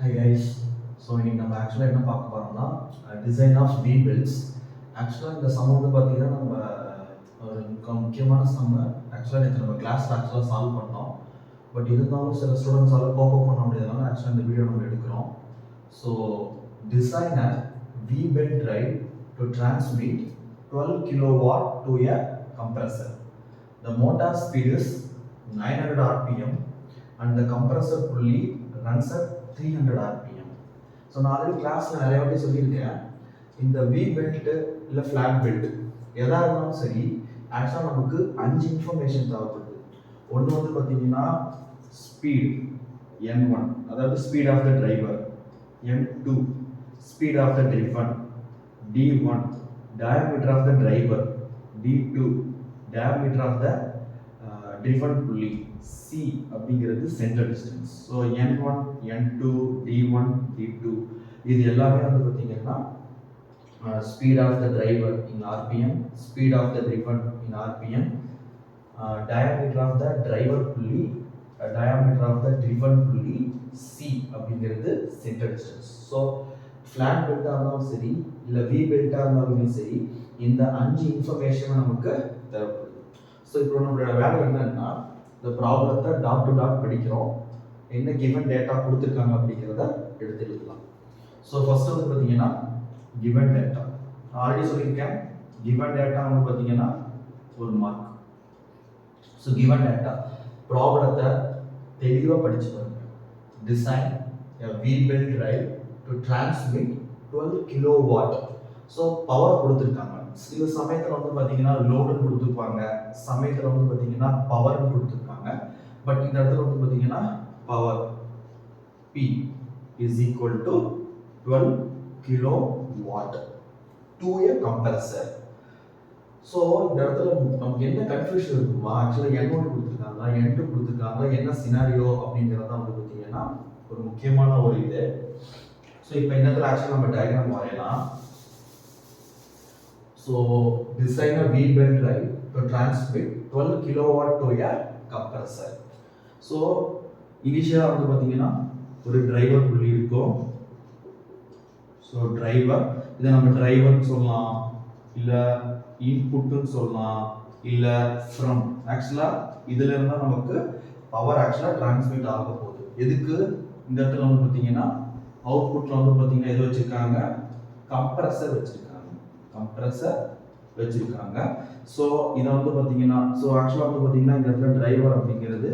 Hi guys. இன்னைக்கு நம்ம ஆக்சுவலாக என்ன பார்க்க போகிறோம்னா டிசைன் ஆஃப் வி பெல்ட்ஸ். ஆக்சுவலாக இந்த சம் வந்து பார்த்தீங்கன்னா நம்ம ஒரு முக்கியமான சம்ம ஆக்சுவலாக நேற்று நம்ம கிளாஸில் ஆக்சுவலாக சால்வ் பண்ணோம். பட் இருந்தாலும் சில ஸ்டூடெண்ட்ஸால் கோப்பப் பண்ண முடியாதனால ஆக்சுவலாக இந்த வீடியோ நம்ம எடுக்கிறோம். So design a we belt drive to transmit 12 kilowatt to a compressor. The motor speed is 900 rpm and the compressor pulley runs at 300 rpm. So நான் ஆல்ரெடி கிளாஸில் நிறைய வாட்டி சொல்லியிருக்கேன், இந்த வி பெல்ட்டு இல்லை ஃப்ளாட் பெல்ட் எதாக இருந்தாலும் சரி ஆக்சுவலாக நமக்கு 5 இன்ஃபர்மேஷன் தேவைப்படுது. ஒன்று வந்து பார்த்தீங்கன்னா ஸ்பீட் N1, அதாவது speed of the driver. N2 speed of the driven. D1 diameter of the driver. D2 diameter of the driven pulley. C அப்படிங்கிறது center distance. So N1, N2, D1, D2 இது எல்லாமே வந்து பார்த்தீங்கன்னா speed of the driver in RPM, speed of the driven in RPM, diameter of the driver pulley, diameter of the driven pulley. C அப்படிங்கிறது center distance. So flat பெல்ட்டாக இருந்தாலும் சரி இல்லை we பெல்ட்டாக இருந்தாலுமே சரி இந்த 5 இன்ஃபர்மேஷன் நமக்கு தேவைப்படுது. ஸோ இப்போ நம்மளோட வேலை என்னன்னா இந்த ப்ராப்ளத்தை டாட் டு டாட் படிக்கிறோம், என்ன கிவன் டேட்டா கொடுத்துருக்காங்க அப்படிங்கிறத எடுத்து எழுதலாம். ஸோ ஃபர்ஸ்ட் வந்து பார்த்தீங்கன்னா கிவன் டேட்டா. ஆல்ரெடி சொல்லியிருக்கேன், கிவன் டேட்டா வந்து பார்த்தீங்கன்னா ஒரு மார்க். ஸோ கிவன் டேட்டா ப்ராப்ளத்தை தெளிவாக படிச்சு பாருங்க. Design we belt drive to transmit 12 kilowatt. So power கொடுத்துருக்காங்க. சில சமயத்தில் வந்து பார்த்தீங்கன்னா லோடுன்னு கொடுத்துருப்பாங்க, சமயத்தில் வந்து பார்த்தீங்கன்னா பவர்னு கொடுத்துருப்பாங்க. பட் இந்த இடத்துல வந்து பார்த்தீங்கன்னா power P is equal to 12 kilowatt to a compressor. So இந்த இடத்துல நமக்கு என்ன கன்ஃபியூஷன் இருக்குமா, ஆக்சுவலாக N1 கொடுத்துருக்காங்களா N2 கொடுத்துருக்காங்களா, என்ன சினாரியோ அப்படிங்கிறத வந்து பார்த்தீங்கன்னா ஒரு முக்கியமான ஒரு இது. ஸோ இப்போ இந்த இடத்துல ஆக்சுவலாக நம்ம டயக்ராம் வரையலாம். So design a V belt drive to transmit 12 kilowatt to a compressor. So இனிஷியலாக வந்து பார்த்தீங்கன்னா ஒரு டிரைவர் புள்ளி இருக்கும். ஸோ டிரைவர், இதை நம்ம டிரைவர்னு சொல்லலாம், இல்லை இன்புட்டுன்னு சொல்லலாம், இல்லை ஃப்ரம். ஆக்சுவலாக இதில் இருந்தால் நமக்கு பவர் ஆக்சுவலாக டிரான்ஸ்மிட் ஆக போகுது. எதுக்கு இந்த இடத்துல வந்து பார்த்தீங்கன்னா அவுட்புட்டில் வந்து பார்த்தீங்கன்னா எது வச்சுருக்காங்க, கம்ப்ரஸர் வச்சுருக்காங்க, கம்ப்ரஸர் வச்சுருக்காங்க. ஸோ இதை வந்து பார்த்தீங்கன்னா ஸோ ஆக்சுவலாக வந்து பார்த்தீங்கன்னா இந்த இடத்துல டிரைவர் அப்படிங்கிறது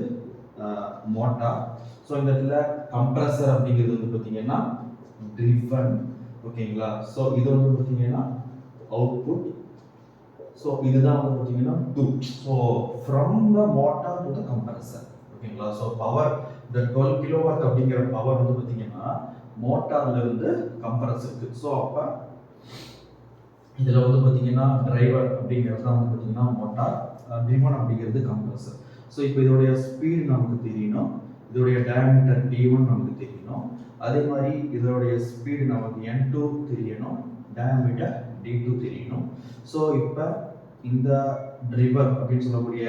மோட்டார். ஸோ இந்த இடத்துல கம்ப்ரஸர் அப்படிங்கிறது வந்து பார்த்தீங்கன்னா ட்ரிவன். ஓகேங்களா? ஸோ இது வந்து பார்த்தீங்கன்னா அவுட்புட். ஸோ இதுதான் வந்து பார்த்தீங்கன்னா two. So from the motor to the compressor. ஓகேங்களா? ஸோ பவர் இந்த 12 kilowatt அப்படிங்கிற பவர் வந்து பார்த்தீங்கன்னா மோட்டார்ல இருந்து கம்ப்ரஸருக்கு. ஸோ அப்போ இதில் வந்து பார்த்தீங்கன்னா டிரைவர் அப்படிங்கிறது தான் வந்து பார்த்தீங்கன்னா மோட்டார், ட்ரிவன் அப்படிங்கிறது கம்ப்ரஸர். ஸோ இப்போ இதோடைய ஸ்பீடு நமக்கு தெரியணும், இதோடைய டயாமீட்டர் D1 நமக்கு தெரியணும், அதே மாதிரி இதோடைய ஸ்பீடு நமக்கு N2 தெரியணும், டயாமீட்டர் D2 தெரியணும். ஸோ இப்போ இந்த ட்ரிவன் அப்படின்னு சொல்லக்கூடிய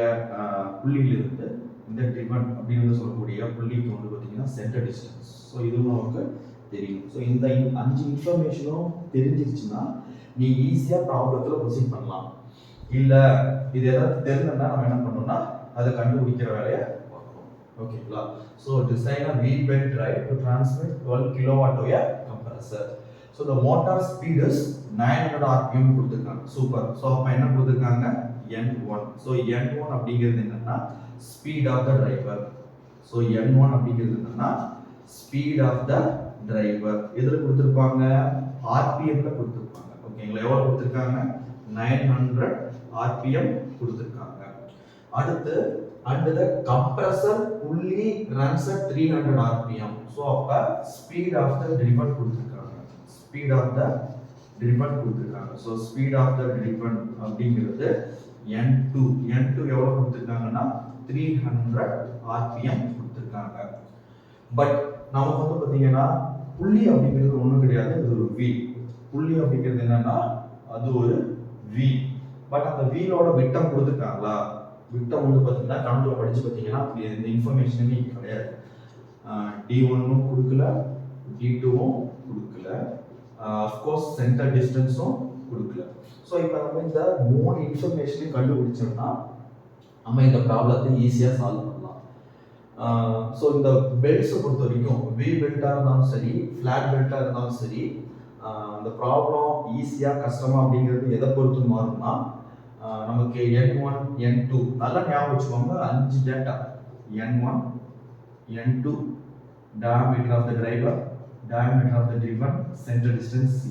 புள்ளியிலிருந்து இந்த ட்ரிவன் அப்படின்னு சொல்லக்கூடிய புள்ளிக்கு வந்து பார்த்தீங்கன்னா சென்டர் டிஸ்டன்ஸ். ஸோ இதுவும் நமக்கு தெரியும். ஸோ இந்த 5 இன்ஃபர்மேஷனும் தெரிஞ்சிருச்சுன்னா நீங்கள் ஈஸியாக ப்ராப்ளத்தில் ப்ரொசீட் பண்ணலாம். இல்லை இது ஏதாவது தெரிஞ்சதுன்னா நம்ம என்ன பண்ணணும்னா அதை கண்டுபிடிக்கிற வேலையை பார்க்கணும். ஓகேங்களா? So design a V belt drive to transmit 12 kilowatt to a compressor. So the motor speed is 900 rpm கொடுத்துருக்காங்க. சூப்பர். ஸோ அப்போ என்ன கொடுத்துருக்காங்க, N1. ஸோ N1 அப்படிங்கிறது என்னன்னா speed of the driver. So N1 அப்படிங்கிறது என்னன்னா ஸ்பீட் ஆஃப் த டிரைவர். எதில் கொடுத்துருப்பாங்க, ஆர்பிஎம்ல கொடுத்துருப்பாங்க. ஓகேங்களா? எவ்வளோ கொடுத்துருக்காங்க, 900 rpm கொடுத்துருக்காங்க. அடுத்து and the compressor pulley runs at 300 rpm. So அப்போ ஸ்பீட் ஆஃப் த டிரிவன் கொடுத்துருக்காங்க, ஸ்பீட் ஆஃப் த டிரிவன் கொடுத்துருக்காங்க. So speed of the driven அப்படிங்கிறது N2. N2 எவ்வளோ கொடுத்துருக்காங்கன்னா 300 rpm கொடுத்துருக்காங்க. பட் நமக்கு வந்து பார்த்தீங்கன்னா புள்ளி அப்படிங்கிறது ஒன்றும் கிடையாது, அது ஒரு வி. புள்ளி அப்படிங்கிறது என்னன்னா அது ஒரு வி. பட் அந்த வீலோட விட்டம் கொடுத்துருக்காங்களா, விட்டம் வந்து பார்த்தீங்கன்னா கணக்கில் படித்து பார்த்தீங்கன்னா இந்த இன்ஃபர்மேஷனுமே கிடையாது. D1 கொடுக்கல, T2வும் கொடுக்கல, அஃப்கோர்ஸ் சென்டர் டிஸ்டன்ஸும் கொடுக்கல. ஸோ இப்போ நம்ம இந்த 3 இன்ஃபர்மேஷனையும் கண்டுபிடிச்சோம்னா நம்ம இந்த ப்ராப்ளத்தை ஈஸியாக சால்வ் பண்ணலாம். ஸோ இந்த பெல்ட்ஸை பொறுத்த வரைக்கும் வி பெல்ட்டாக இருந்தாலும் சரி, ஃப்ளாட் பெல்ட்டாக இருந்தாலும் சரி, இந்த ப்ராப்ளம் ஈஸியாக கஷ்டமா அப்படிங்கிறது எதை பொறுத்து மாறும்னா நமக்கு N1 N2 நல்லா ஞாபகம் வச்சுக்கோங்க. 5 data N1 N2 diameter of the driver, diameter of the driven, center distance C.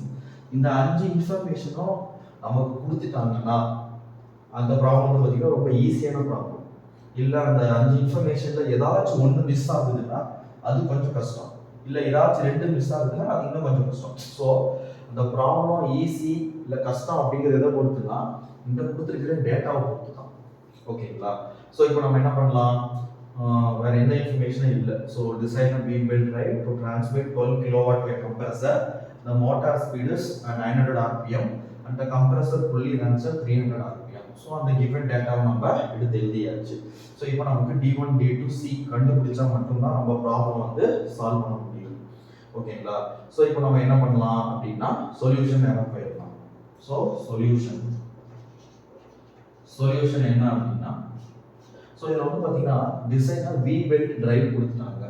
இந்த 5 இன்ஃபர்மேஷனும் நமக்கு கொடுத்துட்டாங்கன்னா அந்த ப்ராப்ளம் வந்து பார்த்தீங்கன்னா ரொம்ப ஈஸியான ப்ராப்ளம். இல்லை அந்த 5 இன்ஃபர்மேஷனில் ஏதாச்சும் ஒன்று மிஸ் ஆகுதுன்னா அது கொஞ்சம் கஷ்டம், இல்லை ஏதாச்சும் 2 மிஸ் ஆகுதுன்னா அது இன்னும் கொஞ்சம் கஷ்டம். ஸோ அந்த ப்ராப்ளம் ஈஸி இல்லை கஷ்டம் அப்படிங்கிறது எதை பொறுத்துனா இந்த கொடுத்துருக்கிற டேட்டாவை பொறுத்து தான். ஓகேங்களா? ஸோ இப்போ நம்ம என்ன பண்ணலாம், வேற எந்த இன்ஃபர்மேஷனும் இல்லை. So design a beam belt drive to transmit 12 kilowatt by compressor. The motor speed is 900 rpm and the compressor fully runs at 300 rpm. So அந்த given டேட்டாவை நம்ம எடுத்து எழுதியாச்சு. ஸோ இப்போ நமக்கு D1 D2 C கண்டுபிடிச்சா மட்டும்தான் நம்ம ப்ராப்ளம் வந்து சால்வ் பண்ண முடியும். ஓகேங்களா? ஸோ இப்போ நம்ம என்ன பண்ணலாம் அப்படின்னா சொல்யூஷன் என்ன போயிடலாம். ஸோ சொல்யூஷன் என்ன அப்படின்னா, ஸோ இதில் வந்து பார்த்தீங்கன்னா டிசைனாக வி பெல்ட் டிரைவ் கொடுத்துட்டாங்க.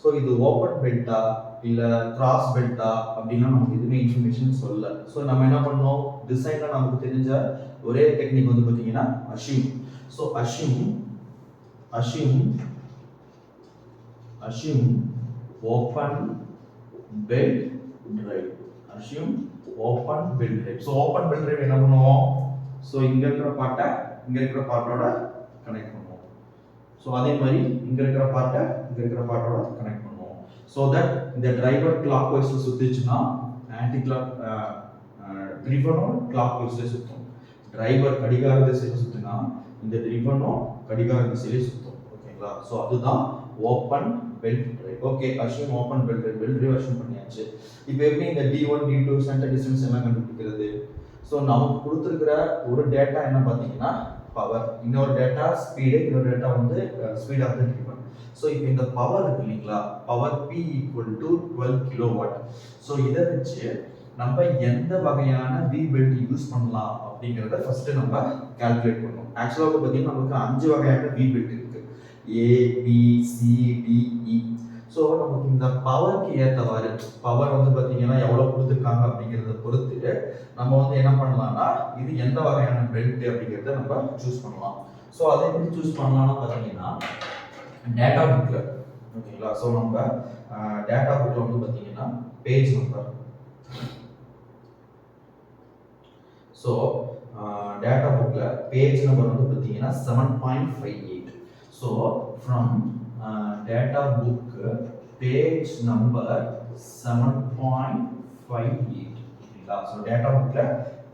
ஸோ இது ஓப்பன் பெல்ட்டா இல்லை கிராஸ் பெல்ட்டா அப்படின்னா நமக்கு எதுவுமே இன்ஃபர்மேஷன் சொல்லல. ஸோ நம்ம என்ன பண்ணோம், டிசைனில் நமக்கு தெரிஞ்ச ஒரே டெக்னிக் வந்து பார்த்தீங்கன்னா assume. So assume open belt drive. So open belt drive என்ன பண்ணுவோம், ஸோ இங்கே இருக்கிற பார்ட்டை இங்கே இருக்கிற பார்ட்டோட கனெக்ட் பண்ணுவோம். ஸோ அதே மாதிரி இங்கே இருக்கிற பார்ட்டை இங்கே இருக்கிற பார்ட்டோட கனெக்ட் பண்ணுவோம். ஸோ தட் இந்த டிரைவர் கிளாக் வைஸில் சுற்றிச்சுன்னா ஆன்டி கிளாக் ட்ரிவனும் கிளாக் வைஸில் சுற்றும். டிரைவர் கடிகார திசையில் சுற்றினா இந்த ட்ரிவனும் கடிகார திசையிலே சுற்றும். ஓகேங்களா? ஸோ அதுதான் open belt drive. Okay, assume open belt drive assume பண்ணியாச்சு. இப்போ எப்படி இந்த D1 D2 சென்டர் டிஸ்டன்ஸ் எல்லாம் கண்டுபிடிக்கிறது? ஸோ நமக்கு கொடுத்துருக்கிற ஒரு டேட்டா என்ன பார்த்தீங்கன்னா பவர், இன்னொரு டேட்டா ஸ்பீடு, இன்னொரு டேட்டா வந்து speed of the driven. So இப்போ இந்த பவர் இருக்கு இல்லைங்களா, power P equal to 12 kilowatt. So இதை வச்சு நம்ம எந்த வகையான வி பெல்ட் யூஸ் பண்ணலாம் அப்படிங்கிறத ஃபர்ஸ்ட் நம்ம கால்குலேட் பண்ணணும். ஆக்சுவலாக வந்து பார்த்தீங்கன்னா நமக்கு 5 வகையான வி பெல்ட் இருக்கு, A B C D E. So நமக்கு இந்த பவருக்கு ஏற்றவாறு பவர் வந்து பார்த்தீங்கன்னா எவ்வளோ கொடுத்துருக்காங்க அப்படிங்கிறத பொறுத்து நம்ம வந்து என்ன பண்ணலாம்னா இது எந்த வகையான பெல்ட் அப்படிங்கிறத நம்ம சூஸ் பண்ணலாம். ஸோ அதை எப்படி சூஸ் பண்ணலாம்னு பார்த்தீங்கன்னா டேட்டா புக்கில். ஓகேங்களா? ஸோ நம்ம டேட்டா புக்கில் வந்து பார்த்தீங்கன்னா பேஜ் நம்பர். ஸோ டேட்டா புக்கில் பேஜ் நம்பர் வந்து பார்த்தீங்கன்னா 7.58. So from data book page number 7.58. So data bookல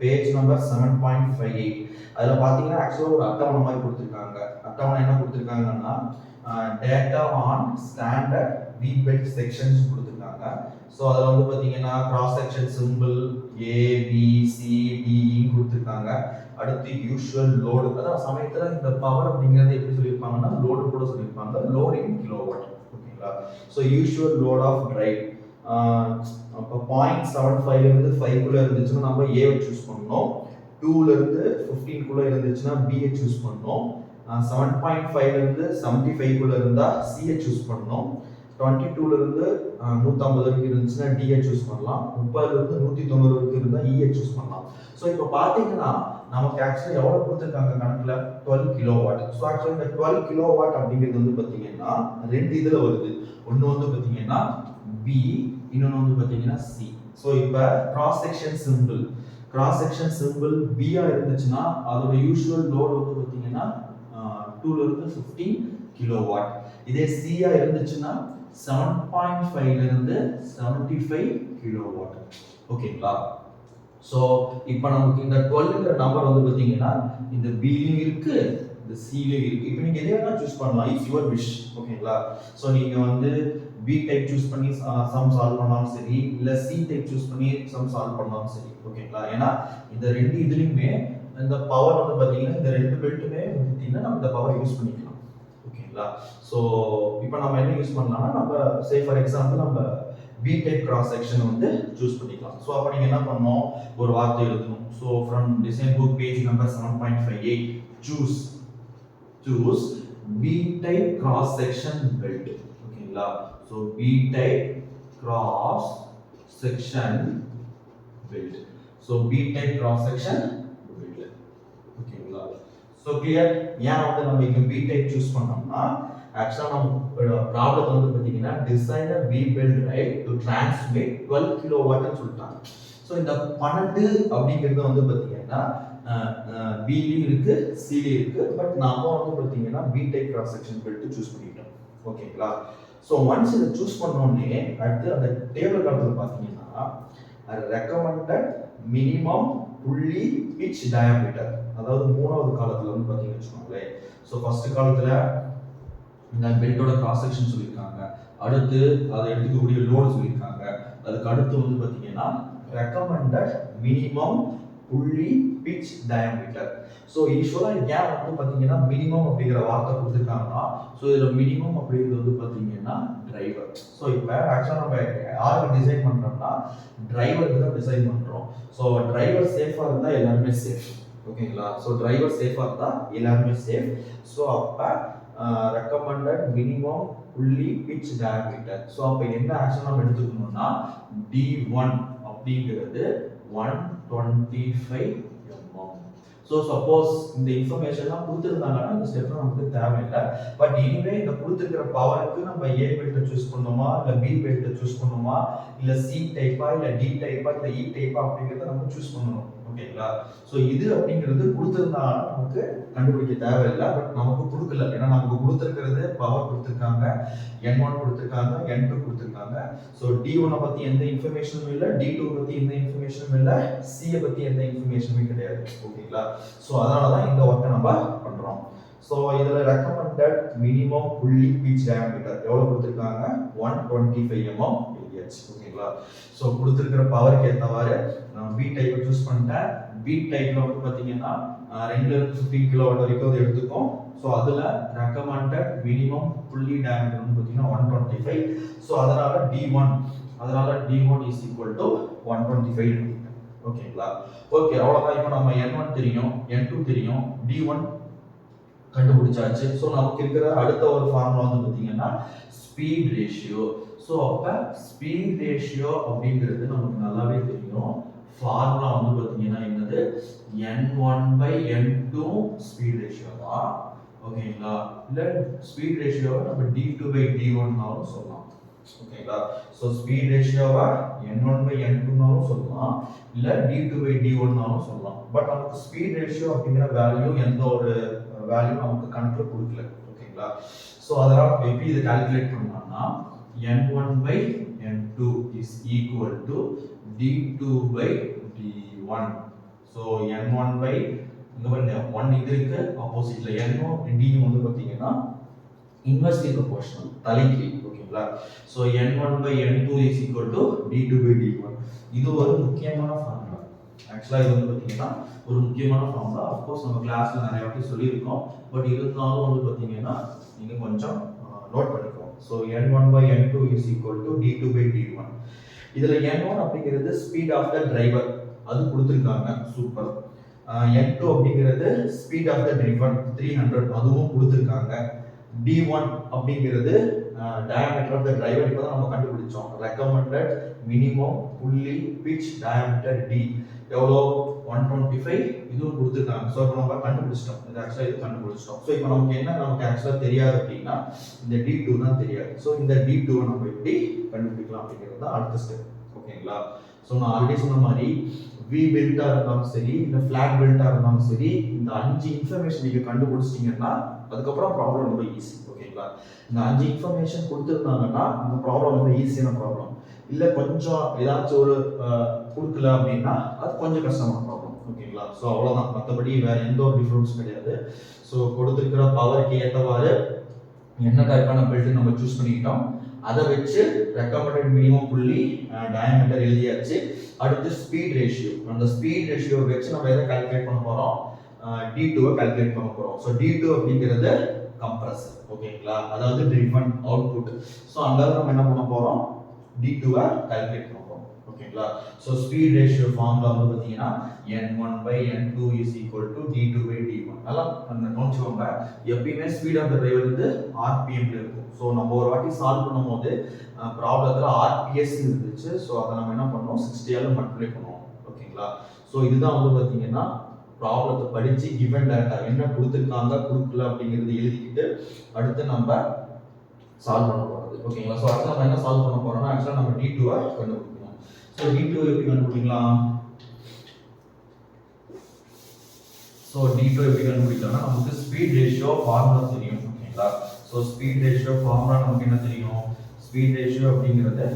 page number 7.58. அதுல பாத்தீங்கன்னா ஆக்சுவலா ஒரு அட்டவணை மாதிரி கொடுத்திருக்காங்க. அட்டவணை என்ன கொடுத்திருக்காங்கன்னா data on standard V belt sections கொடுத்திருக்காங்க. ஸோ அதில் வந்து பார்த்தீங்கன்னா கிராஸ் செக்ஷன் சிம்பிள் ABCD கொடுத்துருக்காங்க. அடுத்து யூஷுவல் லோடு, அதான் சமயத்தில் இந்த பவர் அப்படிங்கிறது எப்படி சொல்லியிருப்பாங்கன்னா லோடு கூட சொல்லியிருப்பாங்க, லோட் இன் கிலோவாட். ஓகேங்களா? So usual load of drive அப்போ 0.75 5 இருந்துச்சுன்னா நம்ம ஏவை சூஸ் பண்ணணும், 2 15 இருந்துச்சுன்னா பியை சூஸ் பண்ணணும், 7.5 75 இருந்தால் சியை சூஸ் பண்ணணும், 22 150 இருந்துச்சுன்னா டியை சூஸ் பண்ணலாம், 30 190 இருந்தால் இயை சூஸ் பண்ணலாம். ஸோ இப்போ பார்த்தீங்கன்னா நமக்கு ஆக்சுவலி எவ்வளோ கொடுத்துருக்காங்க கணக்கில் 12 கிலோவாட். ஸோ ஆக்சுவலி இந்த 12 கிலோவாட் அப்படிங்கிறது வந்து பார்த்தீங்கன்னா 2 இதில் வருது. ஒன்று வந்து பார்த்தீங்கன்னா பி, இன்னொன்று வந்து பார்த்தீங்கன்னா சி. ஸோ இப்போ கிராஸ் செக்ஷன் சிம்பிள் பியா இருந்துச்சுன்னா அதோட யூஷுவல் லோடு வந்து பார்த்தீங்கன்னா 2 15 கிலோவாட். இதே சியா இருந்துச்சுன்னா 7.5 75 கிலோவாட். ஓகேங்களா? ஸோ இப்போ நமக்கு இந்த 12ங்கிற நம்பர் வந்து பார்த்தீங்கன்னா இந்த பிலையும் இருக்கு, இந்த சிலையும் இருக்கு. இப்போ நீங்கள் எதை வேணா சூஸ் பண்ணலாம், இட்ஸ் யுவர் விஷ். ஓகேங்களா? ஸோ நீங்கள் வந்து பி டைப் சூஸ் பண்ணி சம் சால்வ் பண்ணாலும் சரி, இல்லை சி டைப் சூஸ் பண்ணி சம் சால்வ் பண்ணாலும் சரி. ஓகேங்களா? ஏன்னா இந்த 2 இதுலையுமே இந்த பவர் வந்து பார்த்தீங்கன்னா இந்த 2 பெல்ட்டுமே பார்த்தீங்கன்னா நம்ம இந்த பவர் யூஸ் பண்ணிக்கலாம். ஓகேங்களா? ஸோ இப்போ நம்ம என்ன யூஸ் பண்ணலாம்னா நம்ம சே ஃபார் எக்ஸாம்பிள் நம்ம பி டைப் கிராஸ் செக்ஷன் வந்து சூஸ் பண்ணிக்கலாம். ஸோ அப்போ நீங்கள் என்ன பண்ணணும், ஒரு வார்த்தை எழுதணும். So from design book page number 7.58 choose B type cross section belt. ஓகேங்களா? So B type cross section belt. So B type cross section belt. ஓகேங்களா? So clear. ஏன் வந்து நம்ம இங்க B type சூஸ் பண்ணோம்னா ஆக்சுவலா நம்ம ப்ராப்ளம் வந்து பாத்தீங்கன்னா design a V belt drive to transmit 12 kilowatt சொல்லிட்டாங்க. ஸோ இந்த 12 அப்படிங்கிறது வந்து பாத்தீங்கன்னா பிலையும் இருக்கு சிலையும் இருக்கு. பட் நாம வந்து பாத்தீங்கன்னா B type cross section belt choose பண்ணிட்டோம். ஓகேங்களா? ஸோ ஒன்ஸ் இதை சூஸ் பண்ணோடனே அடுத்து அந்த டேபிள் காலத்தில் பார்த்தீங்கன்னா ரெக்கமெண்டட் மினிமம் புள்ளி பிச் டயாமீட்டர், அதாவது மூணாவது காலத்தில் வந்து பார்த்தீங்கன்னு வச்சுக்கோங்களேன். ஸோ ஃபர்ஸ்ட் காலத்தில் இந்த பெல்ட்டோட கிராஸ் செக்ஷன் சொல்லியிருக்காங்க, அடுத்து அதை எடுத்துக்கக்கூடிய லோடு சொல்லியிருக்காங்க, அதுக்கு அடுத்து வந்து பார்த்தீங்கன்னா ரெக்கமெண்டட் மினிமம் புள்ளி பிச் டயாமீட்டர். ஸோ யூஸ்வலாக ஏன் வந்து பார்த்தீங்கன்னா மினிமம் அப்படிங்கிற வார்த்தை கொடுத்துருக்காங்கன்னா, ஸோ இதில் மினிமம் அப்படிங்கிறது வந்து பார்த்தீங்கன்னா டிரைவர். ஸோ இப்போ ஆக்சுவலாக நம்ம யாருக்கு டிசைன் பண்ணுறோம்னா டிரைவருக்கு தான் டிசைன் பண்ணுறோம். ஸோ டிரைவர் சேஃபாக இருந்தால் எல்லாருமே சேஃப். ஓகேங்களா? ஸோ டிரைவர் சேஃபாக இருந்தால் எல்லாருமே சேஃப். ஸோ அப்போ ரெக்கமெண்டட் மினிமம் புள்ளி பிச் டயாமீட்டர். ஸோ அப்போ என்ன ஆக்ஷன் நம்ம எடுத்துக்கணும்னா D1 அப்படிங்கிறது 125 mm. ஸோ சப்போஸ் இந்த இன்ஃபர்மேஷன்லாம் கொடுத்துருந்தாங்கன்னா இந்த ஸ்டெப் நமக்கு தேவையில்லை. பட் எனிவே இந்த கொடுத்துருக்கிற பவருக்கு நம்ம ஏ பெல்ட்டை சூஸ் பண்ணுமா, இல்லை பி பெல்ட்டை சூஸ் பண்ணுமா, இல்லை சி டைப்பா, இல்லை டி டைப்பா, இல்லை இ டைப்பா அப்படிங்கிறத நம்ம சூஸ் பண்ணணும். ஓகேங்களா? ஸோ இது அப்படிங்கிறது கொடுத்துருந்தாங்கன்னா நமக்கு கண்டுபிடிக்க தேவையில்லை. பட் நமக்கு கொடுக்கல, ஏன்னா நமக்கு கொடுத்துருக்கிறது பவர் கொடுத்துருக்காங்க, N1 கொடுத்துருக்காங்க, N2 கொடுத்துருக்காங்க. ஸோ D1 பற்றி எந்த இன்ஃபர்மேஷனும் இல்லை, D2 பற்றி எந்த இன்ஃபர்மேஷனும் இல்லை, C பற்றி எந்த இன்ஃபர்மேஷனுமே கிடையாது. ஓகேங்களா? ஸோ அதனால தான் இந்த ஒர்க்கை நம்ம பண்ணுறோம். ஸோ இதில் ரெக்கமெண்டட் மினிமம் புள்ளி பீச் டயாமீட்டர் எவ்வளோ கொடுத்துருக்காங்க, 125 mm எழுதியாச்சு. ஓகேங்களா? ஸோ கொடுத்துருக்கிற பவருக்கு ஏற்றவாறு நான் பி டைப்பை சூஸ் பண்ணிட்டேன். பி டைப்பில் வந்து பார்த்தீங்கன்னா 2-15 கிலோவாட் வரைக்கும் அது எடுத்துக்கும். ஸோ அதில் ரெக்கமெண்டட் மினிமம் புள்ளி டயாமீட்டர் வந்து பார்த்தீங்கன்னா 125. ஸோ அதனால D1 இஸ் ஈக்குவல் டு 125. ஓகேங்களா? ஓகே, அவ்வளோதான். இப்போ நம்ம N1 தெரியும், N2 தெரியும், D1 கண்டுபிடிச்சாச்சு. ஸோ நமக்கு இருக்கிற அடுத்த ஒரு ஃபார்முலா வந்து பார்த்தீங்கன்னா ஸ்பீட் ரேஷியோ. ஸோ அப்போ ஸ்பீட் ரேஷியோ அப்படிங்கிறது நமக்கு நல்லாவே தெரியும். ஃபார்முலா வந்து பார்த்தீங்கன்னா என்னது, N1/N2 ஸ்பீட் ரேஷியோ தான். ஓகேங்களா? இல்லை ஸ்பீட் ரேஷியோவை நம்ம D2/D1னாலும் சொல்லலாம். ஓகேங்களா? ஸோ ஸ்பீட் ரேஷியோவை N1/N2னாலும் சொல்லலாம், இல்லை D2/D1னாலும் சொல்லலாம். பட் நமக்கு ஸ்பீட் ரேஷியோ அப்படிங்கிற வேல்யூ எந்த ஒரு வேல்யூ நமக்கு கணக்கில் கொடுக்கல. ஓகேங்களா? ஸோ அதனால நம்ம எப்படி இதை கால்குலேட் பண்ணலாம்னா N1/N2 is equal to D2/D1. So N1 இங்க பாருங்க 1 இது இருக்கு ஆப்போசிட்ல, N1 D வந்து பாத்தீங்கன்னா இன்வெர்ஸ்லி ப்ரொபோர்ஷனல், தலைகீழ். ஓகேங்களா? So N1/N2 is equal to D2/D1. இது ஒரு முக்கியமான ஃபார்முலா. ஆக்சுவலாக இது வந்து பார்த்தீங்கன்னா ஒரு முக்கியமான ஃபார்முலா. அஃப்கோர்ஸ் நம்ம கிளாஸில் நிறைய வாட்டி சொல்லியிருக்கோம், பட் இருந்தாலும் வந்து பார்த்தீங்கன்னா நீங்கள் கொஞ்சம் நோட் பண்ணிக்கோங்க. So N1/N2 is equal to D2/D1. இதில் N1 அப்படிங்கிறது ஸ்பீட் ஆஃப் த டிரைவர், அது கொடுத்துருக்காங்க, சூப்பர். N2 அப்படிங்கிறது ஸ்பீட் ஆஃப் த டிரைவர் 300, அதுவும் கொடுத்துருக்காங்க. D1 அப்படிங்கிறது diameter of the driver. இப்போ தான் நம்ம கண்டுபிடிச்சோம் recommended minimum புள்ளி pitch diameter D எவ்வளோ 125, இதுவும் கொடுத்துருக்காங்க. ஸோ இப்போ நம்ம கண்டுபிடிச்சிட்டோம், இது ஆக்சுவலாக இது கண்டுபிடிச்சிட்டோம். ஸோ இப்போ நமக்கு என்ன, நமக்கு ஆக்சுவலாக தெரியாது அப்படின்னா இந்த D2 தான் தெரியாது. ஸோ இந்த D2 நம்ம எப்படி கண்டுபிடிக்கலாம் அப்படிங்கிறது தான் அடுத்த ஸ்டெப். ஓகேங்களா? ஸோ நான் ஆல்ரெடி சொன்ன மாதிரி வி பெல்ட்டாக இருந்தாலும் சரி, இல்லை ஃபிளாட் பெல்ட்டாக இருந்தாலும் சரி, இந்த 5 இன்ஃபர்மேஷன் நீங்கள் கண்டுபிடிச்சிட்டிங்கன்னா அதுக்கப்புறம் ப்ராப்ளம் ரொம்ப ஈஸி. ஓகேங்களா? இந்த 5 இன்ஃபர்மேஷன் கொடுத்துருந்தாங்கன்னா அந்த ப்ராப்ளம் வந்து ஈஸியான ப்ராப்ளம். இல்லை கொஞ்சம் ஏதாச்சும் ஒரு கொடுக்கல அப்படின்னா அது கொஞ்சம் கஷ்டமான ப்ராப்ளம். ஓகேங்களா? ஸோ அவ்வளோதான், மற்றபடி வேற எந்த ஒரு டிஃப்ரென்ஸும் கிடையாது. ஸோ கொடுத்துருக்கிற பவருக்கு ஏற்றவாறு என்ன டைப்பான பெல்ட் நம்ம சூஸ் பண்ணிக்கிட்டோம், அதை வச்சு ரெக்கமெண்டட் மினிமம் புள்ளி டயாமீட்டர் எழுதியாச்சு. அடுத்து ஸ்பீட் ரேஷியோ, அந்த ஸ்பீட் ரேஷியோ வச்சு நம்ம எதை கால்குலேட் பண்ண போறோம், D2 கால்குலேட் பண்ண போறோம். ஸோ D2 அப்படிங்கிறது கம்ப்ரஸர். ஓகேங்களா? அதாவது ட்ரிவன் அவுட்புட். ஸோ அங்கே நம்ம என்ன பண்ண போறோம், d2 கால்குலேட் பண்ணுவோம் ஓகேங்களா சோ ஸ்பீட் ரேஷியோ ஃபார்முலா வந்து பாத்தீங்கன்னா n1 by n2 is equal to d2 by d1 நல்லா கவனிச்சுக்கோங்க எப்பயுமே ஸ்பீட் ஆஃப் தி டிரைவர் வந்து rpm ல இருக்கும் சோ நம்ம ஒரு வாட்டி சால்வ் பண்ணும்போது ப்ராப்ளத்துல rps இருந்துச்சு சோ அத நம்ம என்ன பண்ணோம் 60 ஆல மல்டிப்ளை பண்ணுவோம் ஓகேங்களா சோ இதுதான் வந்து பாத்தீங்கன்னா ப்ராப்ளத்தை படிச்சு given data என்ன கொடுத்திருக்காங்க கொடுக்கல அப்படிங்கறது எழுதிக்கிட்டு அடுத்து நம்ம சால்வ் பண்ண போறது ஓகேங்களா சோ அடுத்து நம்ம என்ன சால்வ் பண்ண போறோம்னா एक्चुअली நம்ம d2 கண்டுபிடிக்கணும் சோ d2 எப்படி கண்டுபிடிக்கலாம் சோ d2 எப்படி கண்டுபிடிக்கலாம்னா நமக்கு ஸ்பீட் ரேஷியோ ஃபார்முலா தெரியும் ஓகேங்களா சோ ஸ்பீட் ரேஷியோ ஃபார்முலா நமக்கு என்ன தெரியும் ஸ்பீட் ரேஷியோ அப்படிங்கிறது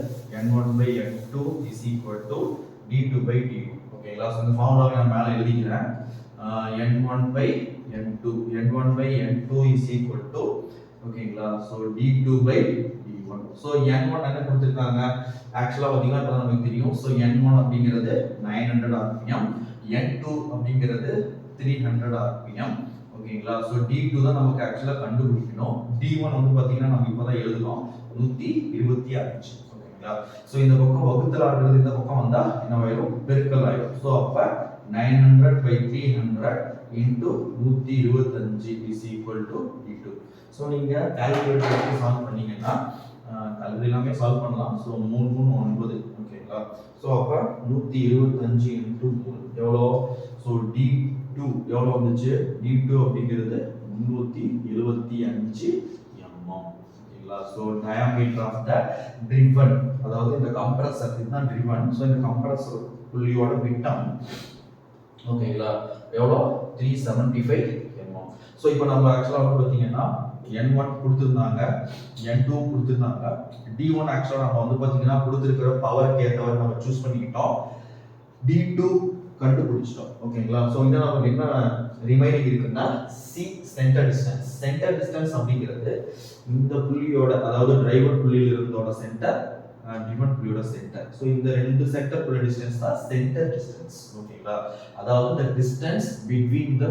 n1 by n2 is equal to d2 by d1 ஓகேங்களா சோ இந்த ஃபார்முலாவை நான் மேல எழுதிக்கிறேன் n1 by n2 is equal to ஓகேங்களா so d2 by d1 so n1 என்ன கொடுத்திருக்காங்க एक्चुअली பாத்தீங்கன்னா இப்ப நமக்கு தெரியும் சோ n1 அப்படிங்கிறது 900 rpm n2 அப்படிங்கிறது 300 rpm ஓகேங்களா சோ d2 தான் நமக்கு एक्चुअली கண்டுபிடிக்கணும் d1 வந்து பாத்தீங்கன்னா நம்ம இப்பதான் எழுதுறோம் 125 ஓகேங்களா சோ இந்த பக்கம் வகுத்தல் ஆகிறது இந்த பக்கம் வந்தா என்ன ஆயிடும் பெருக்கல் ஆயிடும் சோ அப்ப 900 by 300 into 125 is equal to d2 so நீங்க கால்குலேட்டர் வச்சு சால்வ் பண்ணீங்கன்னா கால்குலேட்டர் எல்லாமே சால்வ் பண்ணலாம் சோ 3 3 9 ஓகேங்களா சோ அப்ப 125 into 3 எவ்வளவு சோ d2 எவ்வளவு வந்துச்சு d2 அப்படிங்கிறது 375 mm ஓகேங்களா so diameter of the driven அதாவது இந்த கம்ப்ரஸர் இதுதான் driven சோ இந்த கம்ப்ரஸர் புள்ளியோட விட்டம் ஓகேங்களா எவ்வளவு 375 mm சோ இப்போ நம்ம एक्चुअली வந்து பாத்தீங்கன்னா n1 கொடுத்திருந்தாங்க n2 கொடுத்திருந்தாங்க d1 एक्चुअली நம்ம வந்து பாத்தீங்கன்னா கொடுத்திருக்கிற பவர் கேத்தவர் நம்ம சூஸ் பண்ணிட்டோம் d2 கண்டுபிடிச்சிட்டோம் ஓகேங்களா சோ இங்க நமக்கு என்ன ரிமைனிங் இருக்குன்னா c சென்டர் டிஸ்டன்ஸ் அப்படிங்கிறது இந்த புள்ளியோட அதாவது டிரைவர் புள்ளியில இருந்தோட சென்டர் driven புள்ளியோட சென்டர் சோ இந்த ரெண்டு சென்டர் புள்ளி டிஸ்டன்ஸ் தான் சென்டர் டிஸ்டன்ஸ் ஓகேங்களா அதாவது the distance between the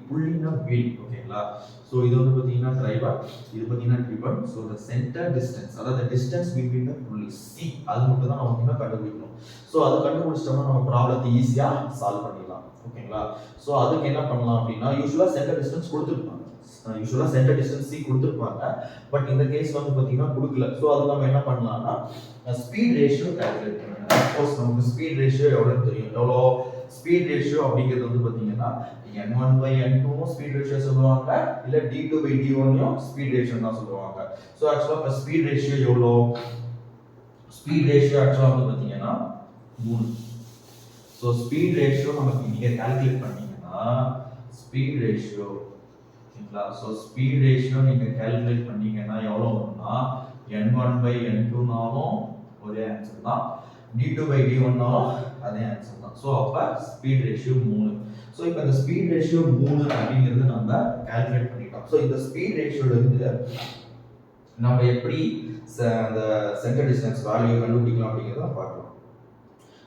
புள்ளினா வீல் ஓகேங்களா சோ இது வந்து பாத்தீங்கன்னா டிரைவர் இது பாத்தீங்கன்னா driven so the center distance அதாவது the distance between the புள்ளி c அது மட்டும் தான் நமக்கு இன்னும் கண்டுபிடிக்கணும் சோ அது கண்டுபிடிச்சிட்டோம்னா நம்ம ப்ராப்ளத்தை ஈஸியா சால்வ் பண்ணிடலாம் ஓகேங்களா சோ அதுக்கு என்ன பண்ணலாம் அப்படினா யூசுவலா சென்டர் டிஸ்டன்ஸ் கொடுத்திருப்பாங்க யூசுவலா சென்டர் டிஸ்டன்ஸ் c கொடுத்திருப்பாங்க பட் இந்த கேஸ் வந்து பாத்தீங்கன்னா கொடுக்கல சோ அது நம்ம என்ன பண்ணலாம்னா ஸ்பீட் ரேஷியோ கால்குலேட் பண்ணலாம் சப்போஸ் நமக்கு ஸ்பீட் ரேஷியோ எவ்வளவு தெரியும் எவ்வளவு ஸ்பீட் ரேஷியோ அப்படிங்கிறது வந்து பாத்தீங்கன்னா n1 by n2 speed ratio சொல்லுவாங்க இல்ல d2 by d1 speed ratio தான் சொல்லுவாங்க சோ एक्चुअली ஸ்பீட் ரேஷியோ எவ்வளவு ஸ்பீட் ரேஷியோ एक्चुअली வந்து பாத்தீங்கன்னா 3 சோ ஸ்பீட் ரேஷியோ நமக்கு நீங்க கால்குலேட் பண்ணீங்கன்னா ஸ்பீட் ரேஷியோ ஓகேங்களா சோ ஸ்பீட் ரேஷியோ நீங்க கால்குலேட் பண்ணீங்கன்னா எவ்வளவு வரும்னா n1 by n2 நாலும் ஒரே ஆன்சர் தான் d2 by d1 நாலும் அதே ஆன்சர் தான் சோ அப்ப ஸ்பீட் ரேஷியோ 3 சோ இப்போ இந்த ஸ்பீட் ரேஷியோ 3 அப்படிங்கிறது நம்ம கால்குலேட் பண்ணிட்டோம் சோ இந்த ஸ்பீட் ரேஷியோல இருந்து நம்ம எப்படி அந்த சென்டர் டிஸ்டன்ஸ் வேல்யூ கண்டுபிடிக்கலாம் அப்படிங்கறத பார்க்கலாம்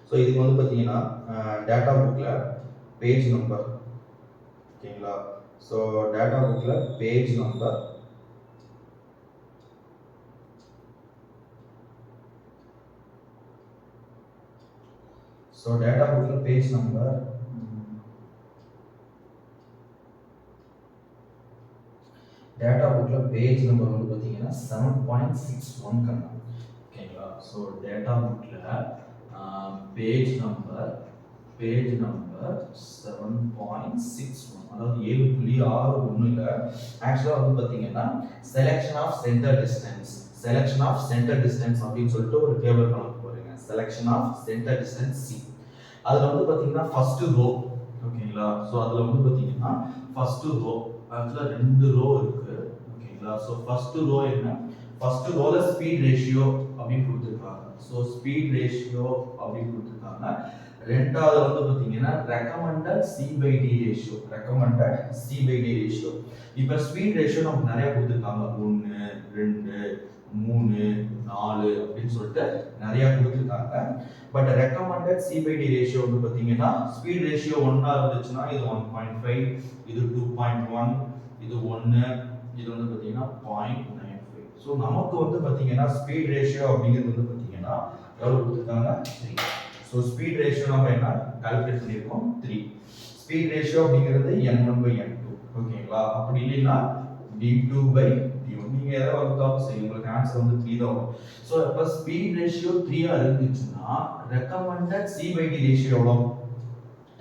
சோ இதுக்கு வந்து பாத்தீங்கன்னா டேட்டா புக்ல பேஜ் நம்பர் ஓகேங்களா சோ டேட்டா புக்ல page number so data book la page number வந்து பாத்தீங்கன்னா 7.61 கண்ணா ஓகேங்களா so data book la page number 7.61 அதாவது 7.61 இல்ல एक्चुअली வந்து பாத்தீங்கன்னா selection of center distance அப்படினு சொல்லிட்டு ஒரு டேபிள் கணக்கு போறீங்க selection of center distance c அதுல வந்து பாத்தீங்கன்னா ஃபர்ஸ்ட் ரோ ஓகேங்களா சோ அதுல வந்து பாத்தீங்கன்னா ஃபர்ஸ்ட் ரோ அதுல ரெண்டு ரோ இருக்கு ஓகேங்களா சோ ஃபர்ஸ்ட் ரோ என்ன ஃபர்ஸ்ட் ரோல ஸ்பீட் ரேஷியோ அப்படி கொடுத்திருக்காங்க சோ ஸ்பீட் ரேஷியோ அப்படி கொடுத்திருக்காங்க ரெண்டாவது வந்து பாத்தீங்கன்னா ரெக்கமெண்டட் c/d ரேஷியோ இப்போ ஸ்பீட் ரேஷியோ நமக்கு நிறைய கொடுத்திருக்காங்க 1 2 3 4 அப்படின்னு சொல்லிட்டு நிறைய கொடுத்திருக்காங்க பட் ரெக்கமெண்டட் c/d ரேஷியோ வந்து பாத்தீங்கன்னா ஸ்பீட் ரேஷியோ 1 இருந்துச்சுன்னா இது 1.5 இது 2.1 இது 1 இது வந்து பாத்தீங்கன்னா 0.95 ஸோ நமக்கு வந்து பார்த்தீங்கன்னா ஸ்பீட் ரேஷியோ அப்படிங்கிறது வந்து பார்த்தீங்கன்னா எவ்வளோ கொடுத்துருக்காங்க 3. ஸோ ஸ்பீட் ரேஷியோ நம்ம என்ன கால்குலேட் பண்ணியிருக்கோம் 3. ஸ்பீட் ரேஷியோ அப்படிங்கிறது n1/n2 ஓகேங்களா. அப்படி இல்லைன்னா d2/d1 நீங்க எதை வந்தாலும் சரி உங்களுக்கு ஆன்சர் வந்து 3 தான் வரும். ஸோ அப்போ ஸ்பீட் ரேஷியோ 3 இருந்துச்சுன்னா ரெக்கமெண்டட் c/d ரேஷியோ எவ்வளோ?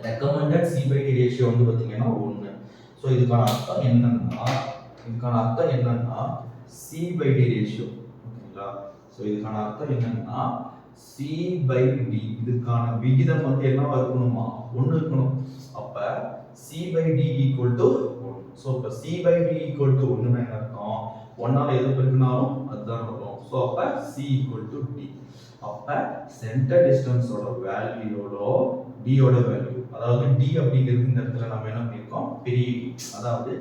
ரெக்கமெண்டட் c/d ரேஷியோ வந்து பார்த்தீங்கன்னா 1. ஸோ இதுக்கான அர்த்தம் என்னன்னா c/d ரேஷியோ ஓகேங்களா. ஸோ இதுக்கான அர்த்தம் என்னன்னா c/d இதுக்கான விகிதம் வந்து என்னவா இருக்கணுமா 1 இருக்கணும். அப்ப c/d = 1. ஸோ அப்ப c/d = 1 னா என்ன அர்த்தம்? 1 ஆல எது பெருக்கினாலும் அதுதான் வரும். ஸோ அப்ப c = d. அப்ப சென்டர் டிஸ்டன்ஸோட வேல்யூயோட d ஓட வேல்யூ, அதாவது d அப்படிங்கிறது இந்த இடத்துல நம்ம என்ன பண்ணிருக்கோம் பெரிய d, அதாவது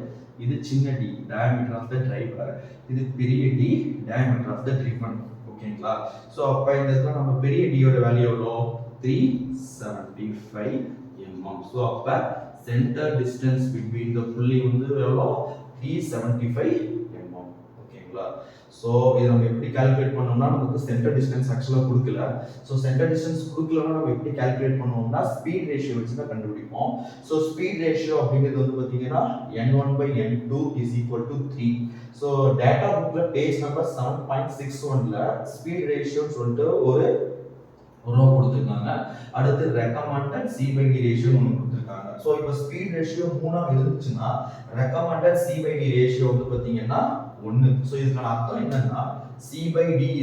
இது சின்ன d diameter of the driver, இது பெரிய d diameter of the driven ஓகேங்களா. சோ அப்ப இந்த இடத்துல நம்ம பெரிய d ஓட வேல்யூ எவ்வளோ 375 mm. சோ அப்ப சென்டர் டிஸ்டன்ஸ் between the புள்ளி வந்து எவ்வளோ 375 mm ஓகேங்களா. சோ இத நம்ம எப்படி கால்குலேட் பண்ணோம்னா நமக்கு சென்டர் டிஸ்டன்ஸ் ஆக்சுவலா கொடுக்கல. சோ சென்டர் டிஸ்டன்ஸ் கொடுக்கலனா நம்ம எப்படி கால்குலேட் பண்ணுவோம்னா ஸ்பீட் ரேஷியோ வச்சு தான் கண்டுபிடிப்போம். சோ ஸ்பீட் ரேஷியோ அப்படிங்கிறது வந்து பாத்தீங்கன்னா n1/n2 = 3. சோ டேட்டா புக்ல பேஜ் நம்பர் 7.61ல ஸ்பீட் ரேஷியோன்னு சொல்லிட்டு ஒரு ரோ கொடுத்திருக்காங்க. அடுத்து ரெக்கமெண்டட் c/d ரேஷியோ ஒன்னு கொடுத்திருக்காங்க. சோ இப்போ ஸ்பீட் ரேஷியோ 3ஆ இருந்துச்சுன்னா ரெக்கமெண்டட் c/d ரேஷியோ வந்து பாத்தீங்கன்னா 1. சோ இதுக்கான அர்த்தம் என்னன்னா c/d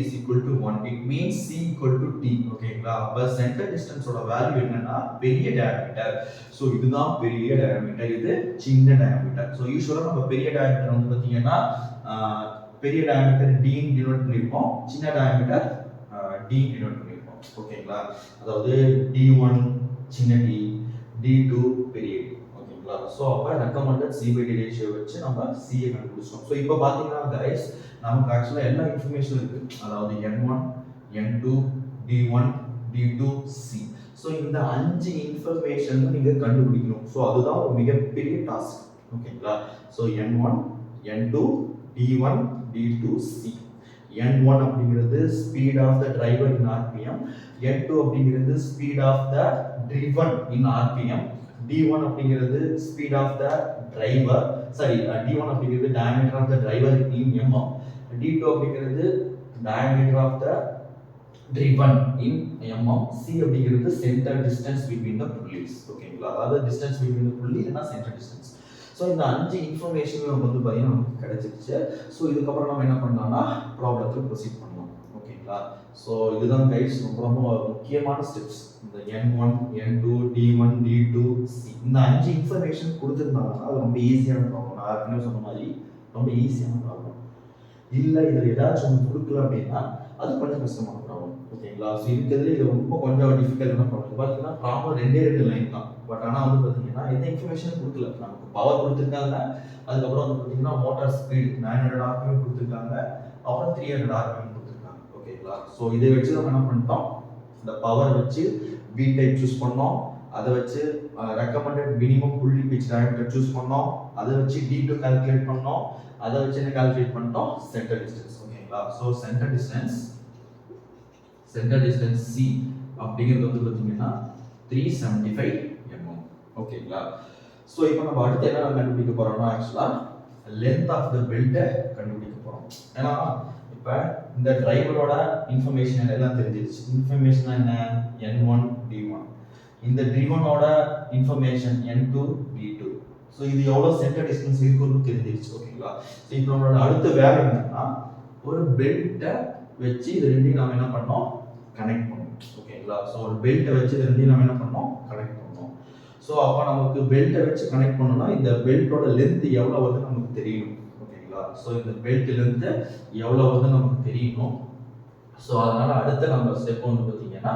= 1. it means c = t ஓகேங்களா. அப்ப சென்டர் டிஸ்டன்ஸோட வேல்யூ என்னன்னா பெரிய டயாமீட்டர். சோ இதுதான் பெரிய டயாமீட்டர், இது சின்ன டயாமீட்டர். சோ யூசுவலா நம்ம பெரிய டயாமீட்டர் வந்து பாத்தீங்கன்னா பெரிய டயாமீட்டர் d ன்னு டினோட் பண்ணிருப்போம், சின்ன டயாமீட்டர் d ன்னு டினோட் பண்ணிருப்போம் ஓகேங்களா. அதாவது d1 சின்ன d, d2 பெரிய d ஓகேங்களா. சோ அப்ப ரெக்கமெண்டட் c/d ரேஷியோ வச்சு நம்ம c ஐ கண்டுபிடிச்சோம். சோ இப்போ பாத்தீங்கன்னா गाइस நமக்கு एक्चुअली எல்லா இன்ஃபர்மேஷன் இருக்கு, அதாவது n1 n2 d1 d2 c. So இந்த 5 இன்ஃபர்மேஷன் நீங்க கண்டுபிடிக்கணும். சோ அதுதான் ஒரு மிகப்பெரிய டாஸ்க் ஓகேங்களா. So n1 n2 d1 d2 c. n1 அப்படிங்கிறது speed of the driver in rpm, n2 அப்படிங்கிறது speed of the driven in rpm, d1 அப்படிங்கிறது speed of the driver d1 அப்படிங்கிறது diameter of the driver in mm, d2 அப்படிங்கிறது diameter of the driven in mm, c அப்படிங்கிறது center distance between the pulleys ஓகேங்களா. அதாவது distance between the pulley இல்லனா center distance. So இந்த 5 information நமக்கு வந்து பாத்தீங்கன்னா நமக்கு கிடைச்சிருச்சு. சோ இதுக்கு அப்புறம் நம்ம என்ன பண்ணலாம்னா ப்ராப்ளத்தை ப்ரோசீட் பண்ணலாம் ஓகேங்களா. சோ இதுதான் கைஸ் ரொம்ப முக்கியமான ஸ்டெப்ஸ். இந்த n1 n2 d1 d2 c இந்த 5 இன்ஃபர்மேஷன் கொடுத்திருந்தாங்கன்னா அது ரொம்ப ஈஸியான ப்ராப்ளம். நான் ஏற்கனவே சொன்ன மாதிரி ரொம்ப ஈஸியான ப்ராப்ளம். இல்ல இதுல ஏதாச்சும் ஒன்று கொடுக்கல அப்படின்னா அது கொஞ்சம் கஷ்டமான ப்ராப்ளம் ஓகேங்களா. ஸோ இருக்கிறதுல இது ரொம்ப கொஞ்சம் டிஃபிகல்ட்டான ப்ராப்ளம். பார்த்தீங்கன்னா ப்ராப்ளம் 2 லைன் தான். பட் ஆனால் வந்து பார்த்தீங்கன்னா எந்த இன்ஃபர்மேஷன் கொடுக்கல. நமக்கு பவர் கொடுத்துருக்காங்க, அதுக்கப்புறம் வந்து பார்த்தீங்கன்னா மோட்டார் ஸ்பீட் 900 rpm கொடுத்துருக்காங்க, அப்புறம் 300 rpm கொடுத்துருக்காங்க ஓகேங்களா. ஸோ இதை வச்சு நம்ம என்ன பண்ணிட்டோம், இந்த பவர் வச்சு பி டைப் சூஸ் பண்ணோம், அதை வச்சு ரெக்கமெண்டட் மினிமம் புள்ளி பிட்ச் டயாமீட்டர் சூஸ் பண்ணோம், அதை வச்சு d2 கால்குலேட் பண்ணோம், அதை வச்சு என்ன கால்குலேட் பண்ணிட்டோம் சென்டர் டிஸ்டன்ஸ் ஓகேங்களா. ஸோ சென்டர் டிஸ்டன்ஸ் c அப்படிங்கிறது வந்து பார்த்தீங்கன்னா 375 mm ஓகேங்களா. ஸோ இப்போ நம்ம அடுத்து என்ன கண்டுபிடிக்க போறோம்னா ஆக்சுவலா லென்த் ஆஃப் த பெல்ட்டை கண்டுபிடிக்க போறோம். ஏன்னா இப்போ இந்த டிரைவரோட இன்ஃபர்மேஷன் எல்லாம் தெரிஞ்சிருச்சு. இன்ஃபர்மேஷன் என்ன n1 d1, இந்த d1ஓட இன்ஃபர்மேஷன் n2 d2. ஸோ இது எவ்வளோ சென்டர் டிஸ்டன்ஸ் இருக்குன்னு தெரிஞ்சிருச்சு ஓகேங்களா. ஸோ இப்போ நம்மளோட அடுத்த வேலை என்னன்னா ஒரு பெல்ட்டை வச்சு இது ரெண்டையும் நம்ம என்ன பண்ணோம் கனெக்ட் பண்ணோம் ஓகேங்களா. ஸோ ஒரு பெல்ட்டை வச்சு இது ரெண்டையும் நம்ம என்ன பண்ணோம் கனெக்ட் பண்ணோம். ஸோ அப்போ நமக்கு பெல்ட்டை வச்சு கனெக்ட் பண்ணோம்னா இந்த பெல்ட்டோட லென்த் எவ்வளோ வந்து நமக்கு தெரியணும் ஓகேங்களா. ஸோ இந்த பெல்ட் லென்த் எவ்வளோ வந்து நமக்கு தெரியணும். ஸோ அதனால அடுத்த நம்ம ஸ்டெப் வந்து பார்த்தீங்கன்னா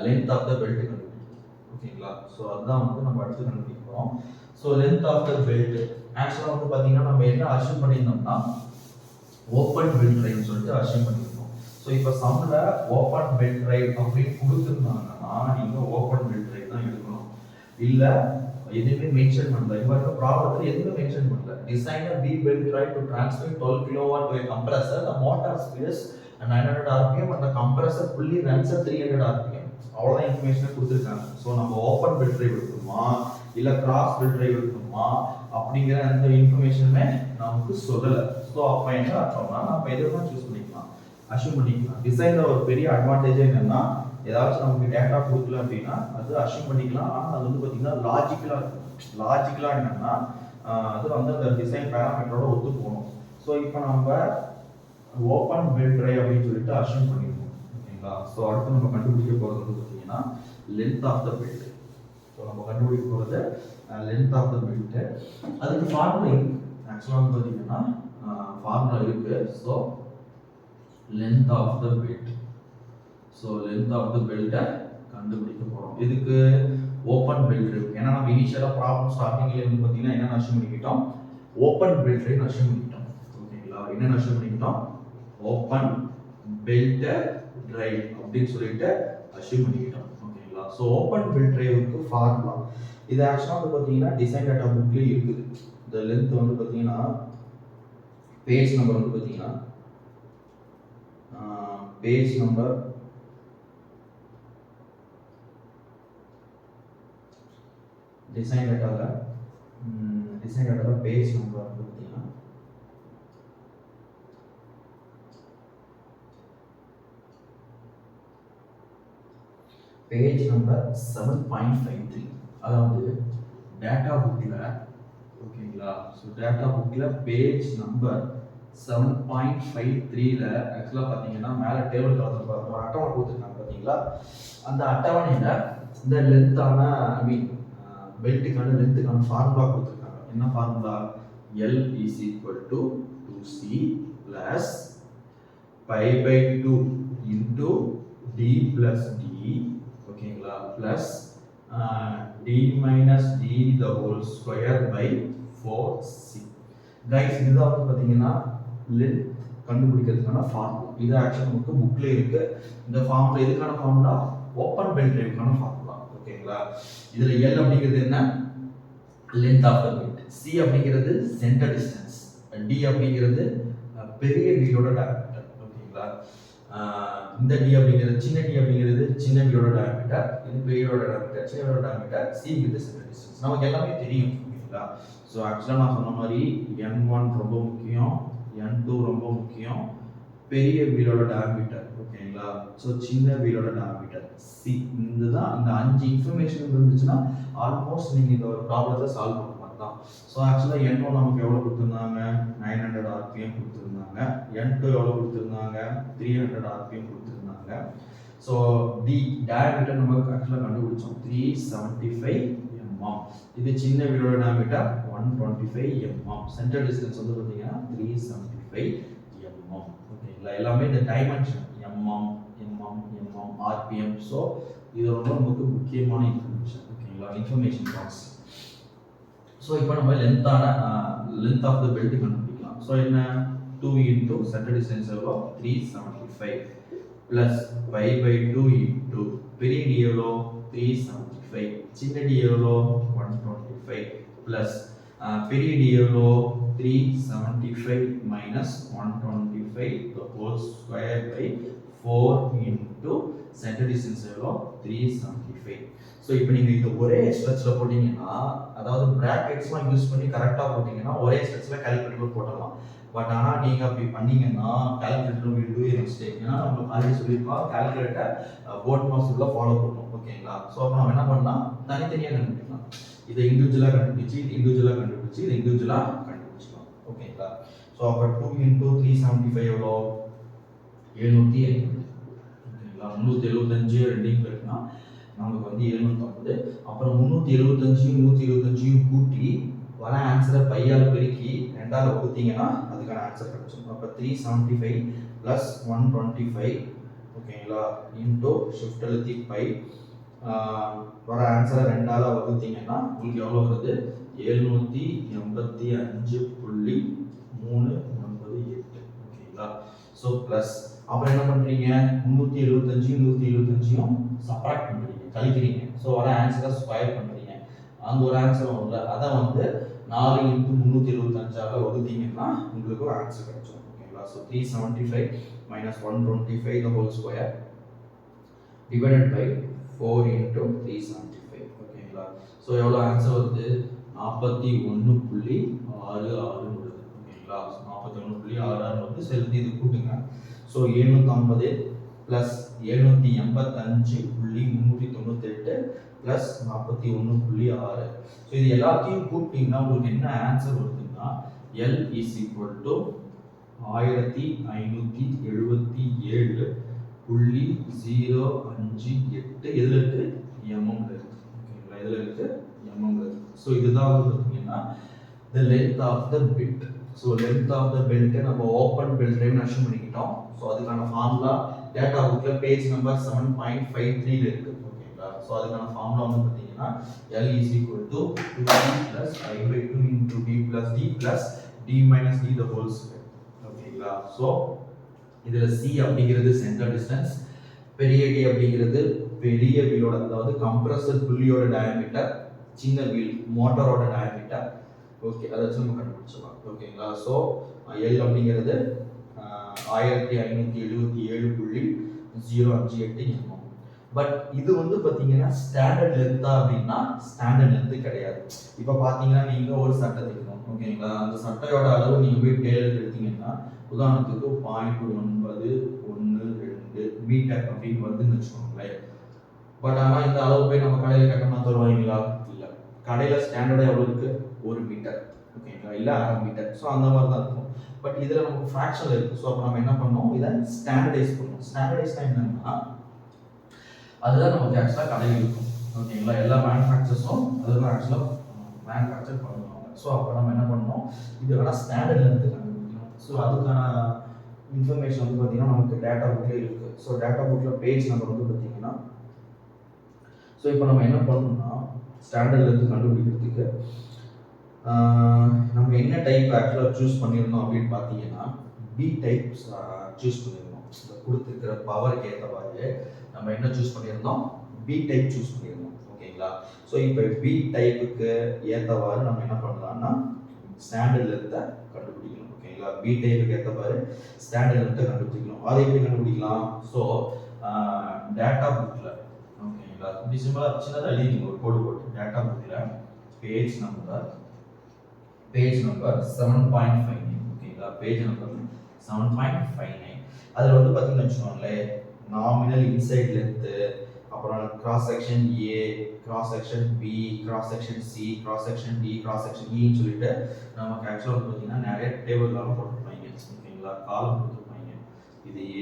லென்த் ஆஃப் த பெல்ட் கண்டுபிடிக்கணும் ஓகேங்களா. ஸோ அதுதான் வந்து நம்ம அடுத்து கண்டுபிடிக்க போகிறோம். So length of the belt ஆக்சுவலாக வந்து பார்த்தீங்கன்னா நம்ம என்ன அஷ்யூம் பண்ணியிருந்தோம்னா ஓப்பன் பெல்ட் ட்ரைவ்னு சொல்லிட்டு அஷ்யூம் பண்ணியிருக்கோம். ஸோ இப்போ சம்மில் ஓப்பன் பெல்ட் ட்ரைவ் அப்படின்னு கொடுத்துருந்தாங்கன்னா நீங்கள் ஓப்பன் பெல்ட் ட்ரைவ் தான் எடுக்கணும். இல்லை எதுவுமே மென்ஷன் பண்ணல. இவங்க ப்ராப்ளத்தில் எதுவுமே மென்ஷன் பண்ணல. Design a V belt drive to transmit 12 kilowatt to a compressor. The motor speed is 900 rpm and the compressor fully runs at 300 rpm. அவ்வளோதான் இன்ஃபர்மேஷனை கொடுத்துருக்காங்க. ஸோ நம்ம ஓப்பன் பெல்ட் டிரைவ் எடுக்கணுமா இல்லை கிராஸ் பெல்ட் டிரைவ் எடுக்கணுமா அப்படிங்கிற அந்த இன்ஃபர்மேஷனுமே நமக்கு சொல்லலை. ஸோ அப்போ என்ன அர்த்தம்னா நம்ம எதுவும் சூஸ் பண்ணிக்கலாம், அஷ்யூம் பண்ணிக்கலாம். டிசைனில் ஒரு பெரிய அட்வான்டேஜே என்னன்னா ஏதாச்சும் நமக்கு டேட்டா கொடுக்கல அப்படின்னா அது அஷ்யூம் பண்ணிக்கலாம். ஆனால் அது வந்து பார்த்தீங்கன்னா லாஜிக்கலாக இருக்கும். லாஜிக்கலாக என்னன்னா அது வந்து அந்த டிசைன் பேராமீட்டரோட ஒத்து போகணும். ஸோ இப்போ நம்ம ஓப்பன் பெல்ட் டிரைவ் அப்படின்னு சொல்லிட்டு அஷ்யூம் பண்ணிருக்கோம். ஓகேங்களா? ஸோ அடுத்து நம்ம கண்டுபிடிக்க போகிறது வந்து பார்த்தீங்கன்னா length of the belt. So நம்ம கண்டுபிடிக்க போகிறது லென்த் ஆஃப் த பெல்ட். அதுக்கு ஃபார்முலா இருக்கு. ஆக்சுவலாக வந்து பார்த்தீங்கன்னா ஃபார்முலா இருக்கு. So length of the belt. So length of the பெல்ட்டை கண்டுபிடிக்க போகிறோம். இதுக்கு ஓப்பன் பெல்ட் இருக்கு. ஏன்னா நம்ம இனிஷியலாக ப்ராப்ளம் ஸ்டார்டிங்லேயே வந்து பார்த்தீங்கன்னா என்ன அஷ்யூம் பண்ணிக்கிட்டோம், ஓப்பன் பெல்ட் ரைட் அஷ்யூம் பண்ணிக்கிட்டோம். ஓகேங்களா? என்ன அஷ்யூம் பண்ணிக்கிட்டோம், ஓப்பன் பெல்ட் டிரைவ் அப்படின்னு சொல்லிட்டு அஷ்யூம் பண்ணிக்கிட்டோம். ஓகேங்களா? ஸோ ஓப்பன் பெல்ட் டிரைவுக்கு ஃபார்முலா இது ஆக்சுவலாக வந்து பார்த்தீங்கன்னா டிசைன் டேட்டா புக்லேயே இருக்குது. இந்த லென்த் வந்து பார்த்தீங்கன்னா பேஜ் நம்பர் வந்து பார்த்தீங்கன்னா பேஜ் நம்பர் டிசைன் டேட்டாவில் பேஜ் நம்பர் வந்து பார்த்தீங்கன்னா பேஜ் நம்பர் 7.53. அதாவது டேட்டா புக்கில், ஓகேங்களா? ஸோ டேட்டா புக்கில் பேஜ் நம்பர் 7.53ல ஆக்சுவலாக பார்த்தீங்கன்னா மேலே டேபிள் கலந்து ஒரு அட்டவணை கொடுத்துருக்காங்க பார்த்தீங்களா? அந்த அட்டவணையில் இந்த லென்த்தான பெல்ட்டுக்கான லென்த்துக்கான ஃபார்முலா கொடுத்துருக்காங்க. என்ன formula? L is equal to 2C plus pi by 2 into D plus D, ஓகேங்களா? plus D minus D the whole square by 4C. Guys இதுதான் வந்து பார்த்தீங்கன்னா லென்த் கண்டுபிடிக்கிறதுக்கான ஃபார்முலா. இது ஆக்சுவலாக நமக்கு புக்ல இருக்கு. இந்த ஃபார்முலா எதுக்கான ஃபார்முலா? ஓப்பன் பெல்ட் டிரைவுக்கான ஃபார்முலா. ஓகேங்களா? இதுல L அப்படிங்கிறது என்ன? Length of the belt. C அப்படிங்கிறது சென்டர் டிஸ்டன்ஸ். D அப்படிங்கிறது பெரிய வீலோட டயாமீட்டர். ஓகேங்களா? இந்த D அப்படிங்கிறது சின்ன D அப்படிங்கிறது சின்ன வீலோட டயாமீட்டர், இது பெரியவோட டயாமீட்டர், சின்னவோட டயாமீட்டர், C அப்படிங்கிறது சென்டர் டிஸ்டன்ஸ். நமக்கு எல்லாமே தெரியும். ஓகேங்களா? ஸோ ஆக்சுவலாக நான் சொன்ன மாதிரி N1 ரொம்ப முக்கியம், N2 ரொம்ப முக்கியம், பெரிய வீலோட டயாமீட்டர். ஓகேங்களா? ஸோ சின்ன வீலோட டயாமீட்டர் C. இதுதான் இந்த 5 இன்ஃபர்மேஷன் இருந்துச்சுன்னா ஆல்மோஸ்ட் நீங்கள் இந்த ஒரு ப்ராப்ளத்தை சால்வ் பண்ண மாதிரி தான். ஸோ ஆக்சுவலாக N1 நமக்கு எவ்வளோ கொடுத்துருந்தாங்க? 900 rpm கொடுத்துருந்தாங்க. N2 எவ்வளோ கொடுத்துருந்தாங்க? 300 rpm கொடுத்துருந்தாங்க. ஸோ D டயாமீட்டர் நமக்கு ஆக்சுவலாக கண்டுபிடிச்சோம் 375 mm. இது சின்ன வீலோட டயாமீட்டர் 125 mm. சென்டர் டிஸ்டன்ஸ் வந்து பார்த்தீங்கன்னா 375 mm. ஓகேங்களா? எல்லாமே இந்த டைமென்ஷன் mm, rpm. ஸோ இது ரொம்ப நமக்கு முக்கியமான இன்ஃபர்மேஷன். ஓகேங்களா? Information box. ஸோ இப்போ நம்ம லென்த் ஆஃப் த பெல்ட் கண்டுபிடிக்கலாம். ஸோ என்ன? 2 இன்டூ சென்டர் டிஸ்டன்ஸ் எவ்வளோ? 375 ப்ளஸ் பை பை 2 இன்டூ பெரிய டி எவ்வளோ? 375, சின்ன டி எவ்வளோ? 125 ப்ளஸ் பெரிய டி எவ்வளோ? 375 minus 125 the whole square by 4 into center distance எவ்வளோ? 375. ஸோ இப்போ நீங்கள் இது ஒரே ஸ்ட்ரெச்சில் போட்டிங்கன்னா, அதாவது ப்ராக்கெட்ஸ்லாம் யூஸ் பண்ணி கரெக்டாக போட்டிங்கன்னா ஒரே ஸ்ட்ரெச்சில் கால்குலேட்டர் போடலாம். பட் ஆனால் நீங்கள் அப்படி பண்ணீங்கன்னா calculator will do a mistake. ஏன்னா நம்ம ஆல்ரெடி சொல்லியிருக்கோம் கால்குலேட்டர் போர்ட் மாஸ்டரில் ஃபாலோ பண்ணணும். ஓகேங்களா? ஸோ அப்போ நம்ம என்ன பண்ணலாம், தனித்தனியாக கண்டுபிடிக்கலாம். இதை இண்டிவிஜுவலாக கண்டுபிடிச்சி இது இண்டிவிஜுவலாக கண்டுபிடிச்சிக்கலாம். ஓகேங்களா? ஸோ அப்போ 2 இன்டூ 375 எவ்வளோ? 750. ஓகேங்களா? 375 ரெண்டையும் பெருக்கினா நமக்கு வந்து 750. அப்புறம் 375 125 கூட்டி வர ஆன்சரை பையால் பெருக்கி 2ஆல் வகுத்தீங்கன்னா அதுக்கான ஆன்சர் கிடைச்சிடும். அப்போ 375 ப்ளஸ் 125, ஓகேங்களா, இன்டூ ஷிஃப்ட் அழுத்தி பை வர ஆன்சரை 2ஆல் வகுத்தீங்கன்னா உங்களுக்கு எவ்வளோ வருது? 785.398. ஓகேங்களா? ஸோ ப்ளஸ் அப்புறம் என்ன பண்ணுறீங்க? 375 125 சப்ராக்ட் பண்ணுறீங்க, கழிக்கிறீங்க. ஸோ வர ஆன்சரை ஸ்கொயர் பண்ணுறீங்க. அந்த ஒரு ஆன்சர் வரும்ல, அதை வந்து 4 × 375 வகுத்தீங்கன்னா உங்களுக்கு ஒரு ஆன்சர் கிடைச்சிடும். ஓகேங்களா? So 375 minus 125 the whole square divided by 4 × 375. ஓகேங்களா? ஸோ எவ்வளோ ஆன்சர் வருது? 41.66 வருது. ஓகேங்களா? 41.66 வந்து செலுத்தி இது கூட்டுங்க. So 750 plus 785.398 plus 41.6. ஸோ இது எல்லாத்தையும் கூட்டிங்கன்னா உங்களுக்கு என்ன ஆன்சர் வருதுன்னா L is equal to 1577.058 எதுல இருக்கு? mm இருக்கு. ஓகேங்களா? எதுல இருக்கு? mm இருக்கு. ஸோ இதுதான் வந்து பார்த்தீங்கன்னா the length of the bit. So length of the belt நம்ம ஓப்பன் பெல்ட் டைம் அஷ்யூம் பண்ணிக்கிட்டோம். ஸோ அதுக்கான ஃபார்முலா டேட்டா புக்கில் பேஜ் நம்பர் 7.53 இருக்கு. ஓகேங்களா? ஸோ அதுக்கான ஃபார்முலா வந்து பார்த்தீங்கன்னா L is equal to 2D plus I/2 into D plus D plus D minus D the whole square. ஓகேங்களா? ஸோ இதில் C அப்படிங்கிறது சென்டர் டிஸ்டன்ஸ், பெரிய D அப்படிங்கிறது பெரிய வீலோட, அதாவது கம்ப்ரஸர் புள்ளியோட டயாமீட்டர், சின்ன வீல் மோட்டாரோட டயாமீட்டர். ஓகே, அதை வச்சு நம்ம கண்டுபிடிச்சிடலாம். ஓகேங்களா? ஸோ L அப்படிங்கிறது 1577.058 mm. பட் இது வந்து பார்த்தீங்கன்னா ஸ்டாண்டர்ட் லென்த்தா அப்படின்னா ஸ்டாண்டர்ட் லென்த்து கிடையாது. இப்போ பார்த்தீங்கன்னா நீங்கள் ஒரு சட்டை தைக்கணும். ஓகேங்களா? அந்த சட்டையோட அளவு நீங்கள் போய் டெய்லர் எடுத்தீங்கன்னா உதாரணத்துக்கு 0.912 மீட்டர் அப்படின்னு வருதுன்னு வச்சுக்கோங்களேன். பட் ஆனால் இந்த அளவு போய் நம்ம கடையில் கட்டணமா தருவாங்களா? இல்லை. கடையில் ஸ்டாண்டர்டாக எவ்வளோ இருக்கு? 1 மீட்டர். ஓகேங்களா? இல்லை 1/2 மீட்டர். ஸோ அந்த மாதிரி தான் இருக்கும். பட் இதில் நமக்கு ஃப்ராக்ஷன் இருக்குது. ஸோ அப்போ நம்ம என்ன பண்ணோம்? இதை ஸ்டாண்டர்டைஸ் பண்ணணும். ஸ்டாண்டர்டைஸ்னா என்னன்னா அதுதான் நமக்கு ஆக்சுவலாக கடையில் இருக்கும். ஓகேங்களா? எல்லா மேனுஃபேக்சர்ஸும் அதுதான் ஆக்சுவலாக மேனுஃபேக்சர் பண்ணுவாங்க. ஸோ அப்போ நம்ம என்ன பண்ணோம்? இதுக்கான ஸ்டாண்டர்ட் லென்த்து கண்டுபிடிக்கணும். ஸோ அதுக்கான இன்ஃபர்மேஷன் வந்து பார்த்தீங்கன்னா நமக்கு டேட்டா புக்கில் இருக்குது. ஸோ டேட்டா புக்கில் பேஜ் நம்பர் வந்து பார்த்தீங்கன்னா, ஸோ இப்போ நம்ம என்ன பண்ணணும்னா ஸ்டாண்டர்ட் லென்த்து கண்டுபிடிக்கிறதுக்கு நம்ம என்ன டைப் ஆக்சுவலாக சூஸ் பண்ணியிருந்தோம் அப்படின்னு பார்த்தீங்கன்னா பி டைப் சூஸ் பண்ணியிருந்தோம். கொடுத்துருக்கிற பவருக்கு ஏற்றவாறு நம்ம என்ன சூஸ் பண்ணியிருந்தோம்? பி டைப் சூஸ் பண்ணியிருந்தோம். ஓகேங்களா? ஸோ இப்போ பி டைப்புக்கு ஏற்றவாறு நம்ம என்ன பண்ணலாம்னா ஸ்டாண்டர்ட் லென்த்தை கண்டுபிடிக்கணும். ஓகேங்களா? பி டைப்புக்கு ஏற்றவாறு ஸ்டாண்டர்ட் லென்த்தை கண்டுபிடிக்கணும். அதை எப்படி கண்டுபிடிக்கலாம்? ஸோ டேட்டா புக்கில், ஓகேங்களா, இப்படி சிம்பிளாக சின்னதாக எழுதிங்க ஒரு கோடு போட்டு. டேட்டா புக்கில் பேஜ் நம்பர் 7.59. ஓகேங்களா? Page number 7.59. அதில் வந்து பார்த்தீங்கன்னு வச்சுக்கோங்களேன், நாமினல் இன்சைட் லென்த்து, அப்புறம் cross section A, cross section B, cross section C, cross section D, cross section இன்னு சொல்லிட்டு நமக்கு ஆக்சுவலாக வந்து பார்த்தீங்கன்னா நிறைய டேபிள்லாம் போட்டுருப்பாங்க. ஓகேங்களா? காலம் கொடுத்துருப்பாங்க. இது ஏ,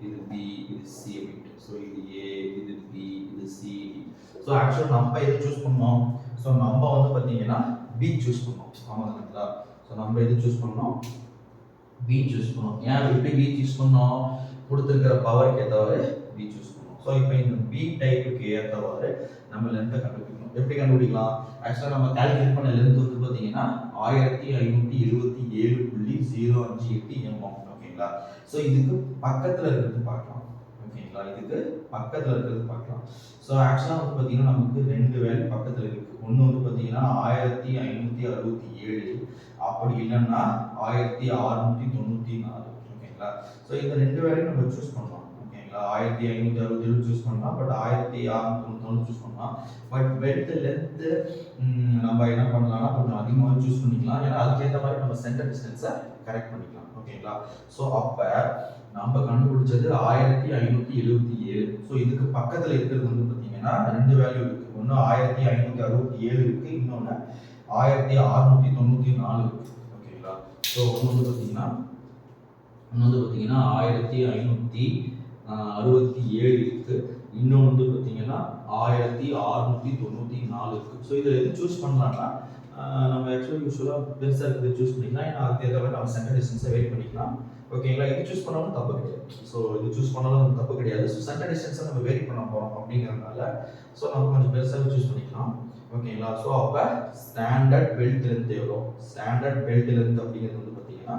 இது பி, இது சி அப்படின்ட்டு. ஸோ இது ஏ, இது பி, இது சி, டி. ஸோ ஆக்சுவலாக நம்ம எது சூஸ் பண்ணோம்? ஸோ நம்ம வந்து பார்த்தீங்கன்னா பி சூஸ் பண்ணோம். ஆமாங்களா? ஸோ நம்ம எது சூஸ் பண்ணோம்? பி சூஸ் பண்ணோம். ஏன் எப்படி பி சூஸ் பண்ணோம்? கொடுத்துருக்கிற பவருக்கு ஏற்றவாறு பி சூஸ் பண்ணோம். ஸோ இப்போ இந்த பி டைப்புக்கு ஏற்றவாறு நம்ம லென்த்தை கண்டுபிடிக்கணும். எப்படி கண்டுபிடிக்கலாம்? ஆக்சுவலாக நம்ம கால்குலேட் பண்ண லென்த் வந்து பார்த்தீங்கன்னா 1577.058 mm. ஓகேங்களா? ஸோ இதுக்கு பக்கத்தில் இருக்கிறது பார்க்கலாம். ஓகேங்களா? இதுக்கு பக்கத்தில் இருக்கிறது பார்க்கலாம். ஸோ ஆக்சுவலாக வந்து பார்த்தீங்கன்னா நமக்கு 2 வேல்யூ பக்கத்தில் இருக்குது. ஒன்று வந்து பார்த்தீங்கன்னா 1567, அப்படி இல்லைன்னா 1694. ஓகேங்களா? ஸோ இந்த 2 வேல்யூ நம்ம சூஸ் பண்ணலாம். ஓகேங்களா? 1567 சூஸ் பண்ணலாம், பட் 1694 சூஸ் பண்ணலாம். பட் பெல்ட் லென்த்து நம்ம என்ன பண்ணலாம்னா கொஞ்சம் அதிகமாக சூஸ் பண்ணிக்கலாம். ஏன்னா அதுக்கேற்ற மாதிரி நம்ம சென்டர் டிஸ்டன்ஸை கரெக்ட் பண்ணிக்கலாம். ஓகேங்களா? ஸோ அப்போ நம்ம கண்டுபிடிச்சது 1577. ஸோ இதுக்கு பக்கத்தில் இருக்கிறது வந்து பார்த்தீங்கன்னா 2 வேல்யூ இருக்குது. ஒன்று 1567 இருக்குது, இன்னொன்று 1694 இருக்குது. ஓகேங்களா? ஸோ ஒன்று வந்து பார்த்தீங்கன்னா 1567 இருக்குது, இன்னொன்று வந்து பார்த்தீங்கன்னா 1694 இருக்குது. ஸோ இதில் எது சூஸ் பண்ணலாம்னா நம்ம ஆக்சுவலி யூஸ்வலாக பெருசாக இருக்கிறது சூஸ் பண்ணிக்கலாம். ஏன்னா அதுக்கு ஏற்ற மாதிரி நம்ம சென்டர் டிஸ்டன்ஸை வெயிட் பண்ணிக்கலாம். ஓகேங்களா? இது சூஸ் பண்ணாலும் தப்பு கிடையாது. ஸோ இது சூஸ் பண்ணாலும் தப்பு கிடையாது. ஸோ சென்டர் டிஸ்டன்ஸை நம்ம வெயிட் பண்ண போகிறோம் அப்படிங்கிறதுனால ஸோ நம்ம கொஞ்சம் பெருசாக சூஸ் பண்ணிக்கலாம். ஓகேங்களா? ஸோ அப்போ ஸ்டாண்டர்ட் பெல்ட் லென்த் எவ்வளோ? ஸ்டாண்டர்ட் பெல்ட் லென்த் அப்படிங்கிறது வந்து பார்த்தீங்கன்னா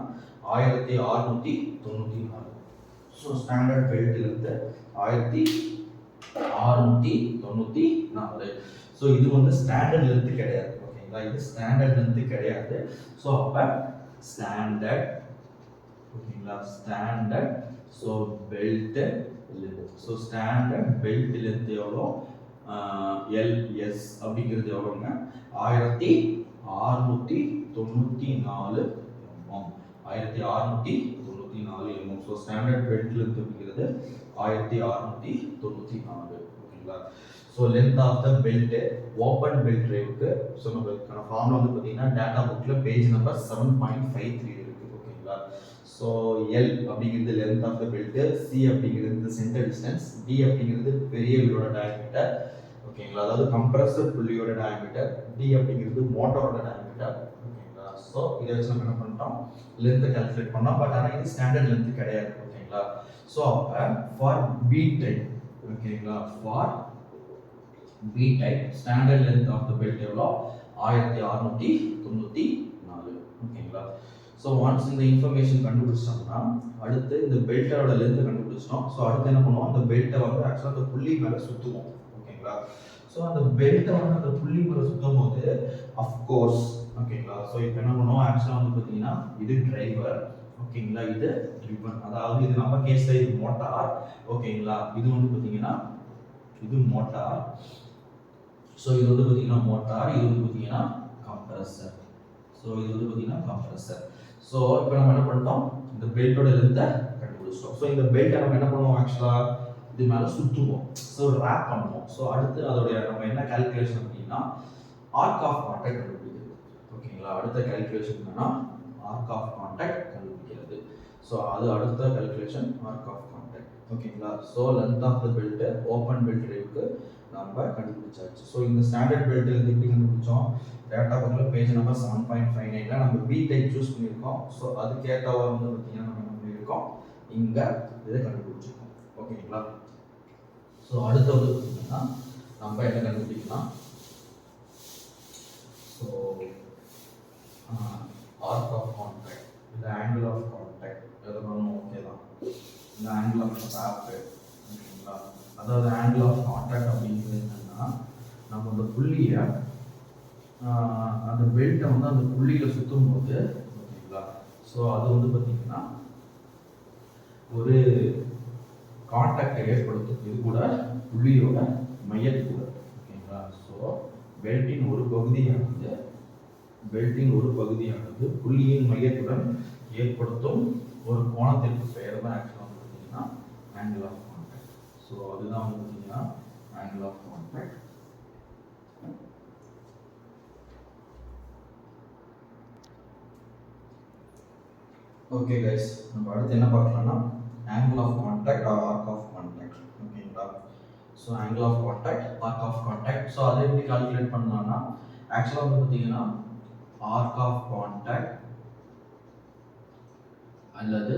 1694. So standard belt length 1694. So இது வந்து ஸ்டாண்டர்ட் லென்த்து கிடையாது. ஓகேங்களா, இது ஸ்டாண்டர்ட் லென்த்து கிடையாது. ஸோ அப்போ ஸ்டாண்டர்ட், ஓகேங்களா, standard so belt length. So standard belt length எவ்வளோ, எல்எஸ் அப்படிங்கிறது எவ்வளோங்க, 1694 mm. 1694 mm. So standard belt length அப்படிங்கிறது 1694. ஓகேங்களா. So length of the belt open belt டிரைவுக்கு ஸோ நம்மளுக்கான ஃபார்முலா வந்து பார்த்தீங்கன்னா டேட்டா புக்கில் பேஜ் நம்பர் 7.53 இருக்கு. ஓகேங்களா. ஸோ எல் அப்படிங்கிறது length of the belt, C அப்படிங்கிறது சென்டர் டிஸ்டன்ஸ், டி அப்படிங்கிறது பெரிய வீலோட டயாமீட்டர். ஓகேங்களா, அதாவது கம்ப்ரஸர் புள்ளியோட டயாமீட்டர், டி அப்படிங்கிறது மோட்டரோட டயாமீட்டர். ஓகேங்களா. ஸோ இதை வச்சு நம்ம என்ன பண்ணிட்டோம், லென்த்தை கால்குலேட் பண்ணோம். பட் ஆனால் இது ஸ்டாண்டர்ட் லென்த் கிடையாது. ஓகேங்களா. ஸோ அப்போ ஃபார் பி டைப், ஓகேங்களா, for B type standard length of the belt எவ்வளோ, 1694. ஓகேங்களா. ஸோ ஒன்ஸ் இந்த இன்ஃபர்மேஷன் கண்டுபிடிச்சிட்டோம்னா அடுத்து இந்த பெல்ட்டோட லென்த்தை கண்டுபிடிச்சிட்டோம். ஸோ அடுத்து என்ன பண்ணுவோம், அந்த பெல்ட்டை வந்து ஆக்சுவலாக அந்த புள்ளி மேலே சுற்றுவோம். ஓகேங்களா. ஸோ அந்த பெல்ட்டை வந்து அந்த புள்ளி மேலே சுற்றும் போது அஃப்கோர்ஸ், ஓகேங்களா, ஸோ இப்போ என்ன பண்ணுவோம், ஆக்சுவலாக வந்து பார்த்தீங்கன்னா இது டிரைவர், ஓகேங்களா, இது ட்ரிவன், அதாவது இது நம்ம கேஸில் இது மோட்டார். ஓகேங்களா, இது வந்து பார்த்தீங்கன்னா இது மோட்டார். ஸோ இது வந்து பார்த்தீங்கன்னா மோட்டார், இது வந்து பார்த்தீங்கன்னா கம்ப்ரஸர். ஸோ இது வந்து பார்த்தீங்கன்னா கம்ப்ரஸர். ஸோ இப்போ நம்ம என்ன பண்ணிட்டோம், இந்த பெல்ட்டோட லென்த்தை கண்டுபிடிச்சிட்டோம். ஸோ இந்த பெல்ட்டை நம்ம என்ன பண்ணுவோம், ஆக்சுவலாக இது மேலே சுற்றுவோம். ஸோ ரேப் பண்ணுவோம். ஸோ அடுத்து அதோடைய நம்ம என்ன கால்குலேஷன் அப்படின்னா ஆர்க் ஆஃப் கான்டாக்ட் கண்டுபிடிக்கிறது. ஓகேங்களா, அடுத்த கால்குலேஷன் என்னன்னா ஆர்க் ஆஃப் கான்டாக்ட் கண்டுபிடிக்கிறது. ஸோ அது அடுத்த கால்குலேஷன் ஆர்க் ஆஃப் கான்டாக்ட். ஓகேங்களா. So length of the belt open belt டிரைவுக்கு நம்ம கண்டுபிடிச்சாச்சு. ஸோ இந்த ஸ்டாண்டர்ட் பெல்ட் எப்படி கண்டுபிடிச்சோம், டேட்டா புக்கில் பேஜ் நம்பர் 7.59 நம்ம பி டைப் சூஸ் பண்ணியிருக்கோம். ஸோ அதுக்கேற்றவா வந்து பார்த்தீங்கன்னா நம்ம என்ன பண்ணியிருக்கோம், இங்கே இதை கண்டுபிடிச்சிருக்கோம். ஓகேங்களா. ஸோ அடுத்தது பார்த்தீங்கன்னா நம்ம என்ன கண்டுபிடிக்கலாம், ஸோ ஆர்க் ஆஃப் கான்டாக்ட், இந்த ஆங்கிள் ஆஃப் கான்டாக்ட் எதுனாலும் ஓகே தான். இந்த ஆங்கிள் ஆஃப் ரேப், ஓகேங்களா, அதாவது ஆங்கிள் ஆஃப் கான்டாக்ட் அப்படிங்கிறது என்னன்னா நம்ம அந்த புள்ளியை அந்த பெல்ட்டை வந்து அந்த புள்ளியில் சுற்றும் போது, ஓகேங்களா, ஸோ அது வந்து பார்த்தீங்கன்னா ஒரு கான்டாக்டை ஏற்படுத்தும். இது கூட புள்ளியோட மையத்து கூட. ஓகேங்களா. ஸோ பெல்ட்டின் ஒரு பகுதியானது புள்ளியின் மையத்துடன் ஏற்படுத்தும் ஒரு கோணத்திற்கு பெயர் தான் ஆக்சுவலாக வந்து பார்த்தீங்கன்னா ஆங்கிள் ஆஃப் கான்டாக்ட். ஸோ அதுதான் வந்து பார்த்தீங்கன்னா angle of contact. Okay guys, நம்ம அடுத்து என்ன பார்க்கலாம்னா angle of contact or arc of contact. ஓகேங்களா. So angle of contact, arc of contact. So அதை எப்படி கால்குலேட் பண்ணலாம்னா ஆக்சுவலாக வந்து பார்த்தீங்கன்னா ஆர்க் ஆஃப் கான்டாக்ட் அல்லது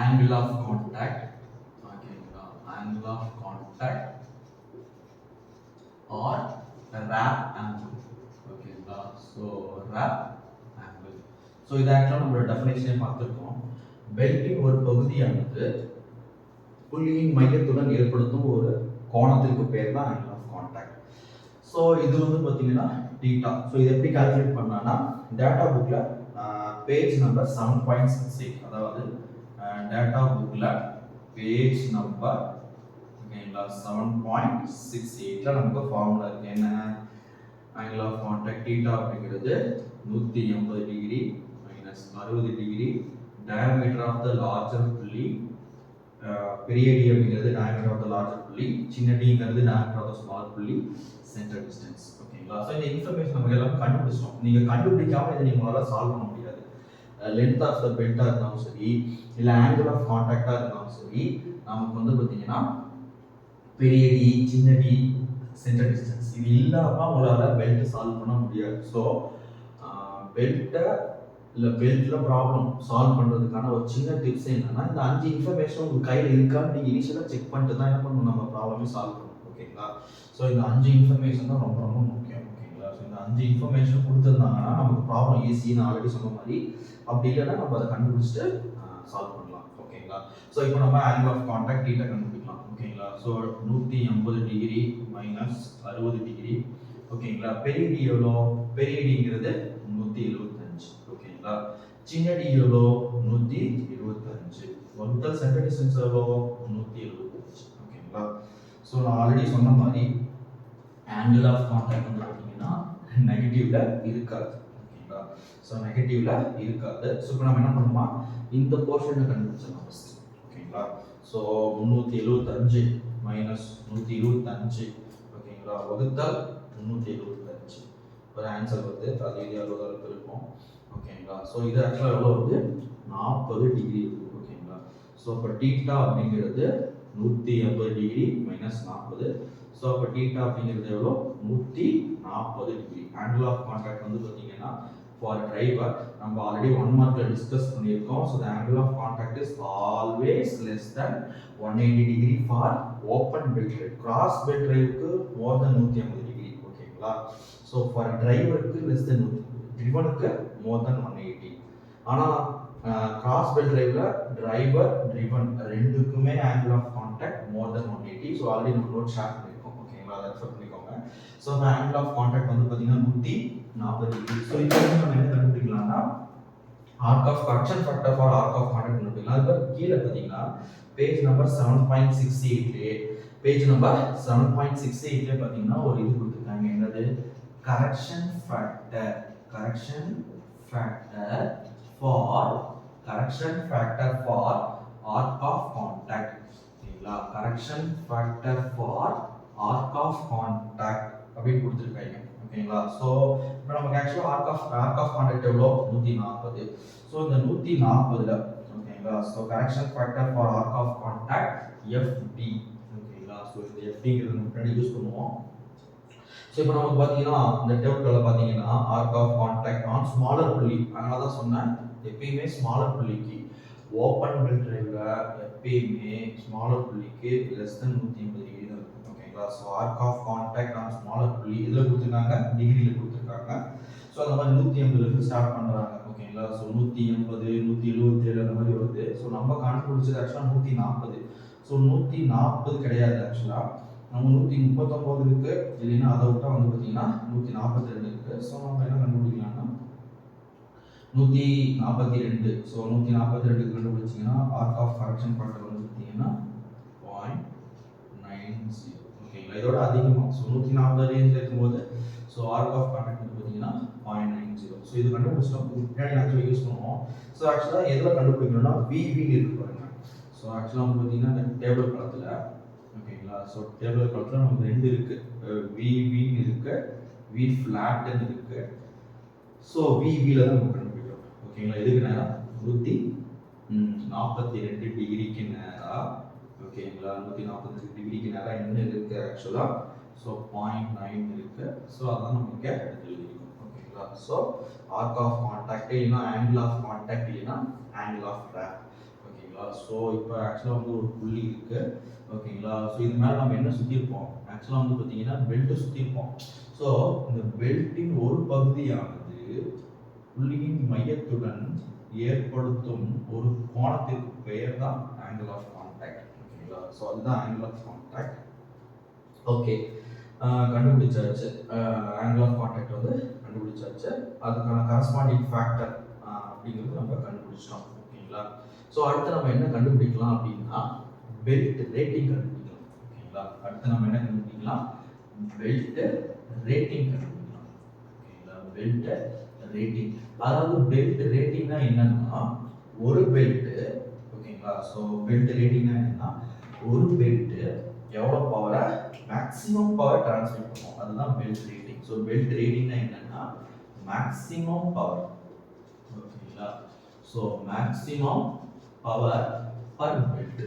ஆங்கிள் ஆஃப் கான்டாக்ட். ஓகேங்களா, angle of contact or wrap angle. ஓகேங்களா. So wrap angle. ஸோ இது ஆக்சுவலாக நம்மளோட டெஃபினேஷனே பார்த்துருக்கோம். பெல்ட்டின் ஒரு பகுதியானது புள்ளியின் மையத்துடன் ஏற்படுத்தும் ஒரு கோணத்திற்கு பேர் தான் ஆங்கிள் ஆஃப் கான்டாக்ட். ஸோ இது வந்து பார்த்தீங்கன்னா டீட்டா. ஸோ இது எப்படி கால்குலேட் பண்ணான்னா டேட்டா புக்கில் பேஜ் நம்பர் 7.68, அதாவது டேட்டா புக்கில் பேஜ் நம்பர், ஓகேங்களா, 7.68 நமக்கு ஃபார்முலா இருக்கு. என்ன, ஆங்கிள் ஆஃப் கான்டாக்ட் டீட்டா அப்படிங்கிறது 180 degree minus 60 degree diameter of the larger pulley, பெரிய டி அப்படிங்கிறது டயாமீட்டர் ஆஃப் த லார்ஜர் புள்ளி, சின்ன டிங்கிறது டயாமீட்டர் ஆஃப் த ஸ்மால் புள்ளி, சென்டர் டிஸ்டன்ஸ். ஓகேங்களா. ஸோ இந்த இன்ஃபர்மேஷன் நம்ம எல்லாம் கண்டுபிடிச்சிட்டோம். நீங்கள் கண்டுபிடிக்காம இதை உங்களால் சால்வ் பண்ண முடியாது. லென்த் ஆஃப் த பெல்ட்டாக இருந்தாலும் சரி, இல்லை ஆங்கிள் ஆஃப் கான்டாக்டாக இருந்தாலும் சரி, நமக்கு வந்து பார்த்தீங்கன்னா பெரிய டி, சின்ன டி, சென்டர் டிஸ்டன்ஸ் இது இல்லாமல் உங்களால் பெல்ட் சால்வ் பண்ண முடியாது. ஸோ பெல்ட்டை இல்லை பெல்ட்டில் ப்ராப்ளம் சால்வ் பண்ணுறதுக்கான ஒரு சின்ன டிப்ஸ் என்னன்னா, இந்த 5 இன்ஃபர்மேஷன் உங்கள் கையில் இருக்கான்னு நீங்கள் இனிஷியலாக செக் பண்ணிட்டு தான் என்ன பண்ணணும், நம்ம ப்ராப்ளமே சால்வ் பண்ணணும். ஓகேங்களா. ஸோ இந்த 5 இன்ஃபர்மேஷன் தான் ரொம்ப ரொம்ப முக்கியம். ஓகேங்களா. ஸோ இந்த 5 இன்ஃபர்மேஷன் கொடுத்துருந்தாங்கன்னா நமக்கு ப்ராப்ளம் ஈஸி, நான் ஆல்ரெடி சொன்ன மாதிரி. அப்படி இல்லைன்னா நம்ம அதை கண்டுபிடிச்சிட்டு சால்வ் பண்ணலாம். ஓகேங்களா. ஓகேங்களா. ஸோ இப்போ நம்ம ஆங்கிள் ஆஃப் கான்டாக்ட் தீட்டா கண்டுபிடிக்கலாம் ஓகேங்களா. ஸோ 180 டிகிரி மைனஸ் 60 டிகிரி ஓகேங்களா. பெரிய டி எவ்வளோ? பெரிய டிங்கிறது 175 ஓகேங்களா. சின்ன டி எவ்வளோ? 125. மொத்தம் சென்டர் டிஸ்டன்ஸ் எவ்வளோ? 175 ஓகேங்களா. ஸோ நான் ஆல்ரெடி சொன்ன மாதிரி ஆங்கிள் ஆஃப் கான்டாக்ட் வந்து பார்த்தீங்கன்னா நெகட்டிவ்ல இருக்காது ஓகேங்களா. ஸோ நெகட்டிவ்ல இருக்காது. ஸோ இப்போ நம்ம என்ன பண்ணுமா, இந்த போர்ஷனை கண்டுபிடிச்சலாம் ஃபர்ஸ்ட் ஓகேங்களா. ஸோ 375 மைனஸ் 125 ஓகேங்களா வகுத்தால் 375 ஒரு ஆன்சர் வருது. அது இது 60 இருக்கும் ஓகேங்களா. ஸோ இது ஆக்சுவலாக எவ்வளோ வருது? 40 டிகிரி இருக்குது ஓகேங்களா. ஸோ இப்போ டீட்டா அப்படிங்கிறது 180 டிகிரி மைனஸ் 40. ஸோ அப்போ டீட்டா அப்படிங்கிறது எவ்வளோ? 140 டிகிரி. ஆங்கிள் ஆஃப் கான்டாக்ட் வந்து பார்த்தீங்கன்னா ஃபார் டிரைவர் நம்ம ஆல்ரெடி 1 மார்க்ல டிஸ்கஸ் பண்ணியிருக்கோம். So the angle of contact is always less than 180 degree for open belt drive. Cross belt டிரைவுக்கு மோர் தென் 180 டிகிரி ஓகேங்களா. ஸோ ஃபார் டிரைவருக்கு லெஸ் தென், ட்ரிவனுக்கு more than 180. ஆனால் கிராஸ் பெல்ட் டிரைவ்ல driver driven ரெண்டுக்குமே angle of contact more than 180. So already நம்ம note share பண்ணியிருக்கோம் ஓகேங்களா. அதை ரெஃபர் பண்ணிக்கோங்க. ஸோ அந்த ஆங்கிள் ஆஃப் கான்டாக்ட் வந்து பார்த்தீங்கன்னா 140 டிகிரி. ஸோ இப்போ நம்ம என்ன கண்டுபிடிக்கலாம்னா arc of correction factor for arc of contact கண்டுபிடிக்கலாம். அதுக்கு கீழே பார்த்தீங்கன்னா பேஜ் நம்பர் 7.68 பேஜ் நம்பர் 7.68 பார்த்தீங்கன்னா ஒரு இது கொடுத்துருக்காங்க. என்னது? Correction factor. Correction factor for arc of contact ஓகேங்களா. Correction factor for arc of contact அப்படின்னு கொடுத்துருக்காங்க ஓகேங்களா. ஸோ இப்போ நமக்கு ஆக்சுவலாக ஆர்க் ஆஃப் கான்டாக்ட் எவ்வளோ? 140. ஸோ இந்த 140ல ஓகேங்களா. So correction factor for arc of contact FD ஓகேங்களா. ஸோ இந்த எஃப்டிங்கிறது முன்னாடி யூஸ் பண்ணுவோம். ஸோ இப்போ நமக்கு பார்த்தீங்கன்னா இந்த டேபிளில் பார்த்தீங்கன்னா arc of contact on smaller pulley, அதனால தான் சொன்னேன் எப்பயுமே ஸ்மாலர் புள்ளிக்கு ஓப்பன் பெல்ட் டிரைவ்ல எப்பயுமே ஸ்மாலர் புள்ளிக்கு லெஸ் தென் 180 டிகிரி தான் இருக்கும் ஓகேங்களா. So arc of contact on smaller pulley இதில் கொடுத்துருக்காங்க, டிகிரியில் கொடுத்துருக்காங்க. ஸோ அந்த மாதிரி 180 ஸ்டார்ட் பண்ணுறாங்க ஓகேங்களா. ஸோ 180 177 அந்த மாதிரி வருது. ஸோ நம்ம கண்டுபிடிச்சது ஆக்சுவலாக 140. ஸோ 140 கிடையாது ஆக்சுவலாக நம்ம 139 இருக்கு, இல்லைன்னா அதை விட்டா வந்து பார்த்தீங்கன்னா 142 இருக்கு. ஸோ நம்ம என்ன கண்டுபிடிக்கலாம்னா 142. ஸோ 142 கண்டுபிடிச்சிங்கன்னா ஆர்க் ஆஃப் கரெக்ஷன் ஃபேக்டர் வந்து பார்த்தீங்கன்னா 0.90 ஓகேங்களா. இதோட அதிகமாக ஸோ 140 ரேஞ்சில் இருக்கும்போது ஸோ ஆர்க் ஆஃப் கான்டாக்ட் வந்து பார்த்தீங்கன்னா 0.90. ஸோ இது கண்டுபிடிச்சிட்டோம். பின்னாடி ஆக்சுவலாக யூஸ் பண்ணுவோம். ஸோ ஆக்சுவலாக எதில் கண்டுபிடிக்கணும்னா விவின்னு இருக்கு பாருங்க. ஸோ ஆக்சுவலாக வந்து பார்த்தீங்கன்னா இந்த டேபிள் காலத்தில் ஓகேங்களா. ஸோ டேபிள் காலத்தில் நமக்கு ரெண்டு இருக்கு, விவின்னு இருக்கு, வி ஃபிளாட்னு இருக்கு. ஸோ விவியில் தான் நம்ம கண்டுபிடிக்கிறோம் ஓகேங்களா. எதுக்கு நேரம்? 142 டிகிரிக்கு நேராக ஓகேங்களா. 142 டிகிரிக்கு நேராக என்ன இருக்கு ஆக்சுவலாக? ஸோ 0.9 இருக்கு. ஸோ அதான் நம்ம இங்கே எழுதிருக்கோம் ஓகேங்களா. ஸோ ஆர்க் ஆஃப் கான்டாக்ட் இல்லைன்னா ஆங்கிள் ஆஃப் கான்டாக்ட் இல்லைன்னா ஆங்கிள் ஆஃப் ட்ராப் ஓகேங்களா. ஸோ இப்போ ஆக்சுவலாக வந்து ஒரு புள்ளி இருக்கு ஓகேங்களா. ஸோ இது மேலே நம்ம என்ன சுற்றிருப்போம்? ஆக்சுவலாக வந்து பார்த்தீங்கன்னா பெல்ட்டு சுற்றிருப்போம். ஸோ இந்த பெல்ட்டின் ஒரு பகுதியானது புள்ளியின் மையத்துடன் ஏற்படுத்தும் ஒரு கோணத்திற்கு பெயர் தான் ஆங்கிள் ஆஃப் கான்டாக்ட் ஓகேங்களா. ஸோ அதுதான் ஆங்கிள் ஆஃப் கான்டாக்ட். ஓகே, கண்டுபிடிச்சாச்சு. ஆங்கிள் ஆஃப் கான்டாக்ட் வந்து கண்டுபிடிச்சாச்சு. அதுக்கான கரஸ்பாண்டிங் ஃபேக்டர் அப்படிங்கிறது நம்ம கண்டுபிடிச்சிட்டோம் ஓகேங்களா. ஸோ அடுத்து நம்ம என்ன கண்டுபிடிக்கலாம் அப்படின்னா பெல்ட் ரேட்டிங் கண்டுபிடிக்கலாம் ஓகேங்களா. அடுத்து நம்ம என்ன கண்டுபிடிக்கலாம்? பெல்ட் ரேட்டிங் கண்டுபிடிக்கலாம் ஓகேங்களா. பெல்ட் ரேட்டிங், அதாவது பெல்ட் ரேட்டிங்னா என்னன்னா ஒரு பெல்ட் ஓகேங்களா. ஸோ பெல்ட் ரேட்டிங்னா என்னன்னா ஒரு பெல்ட் எவ்வளோ பவரை மேக்ஸிமம் பவர் டிரான்ஸ்மிட் பண்ணும், அதுதான் பெல்ட் ரேட்டிங். ஸோ பெல்ட் ரேட்டிங்னா என்னன்னா மேக்ஸிமம் பவர் ஓகேங்களா. So maximum power per belt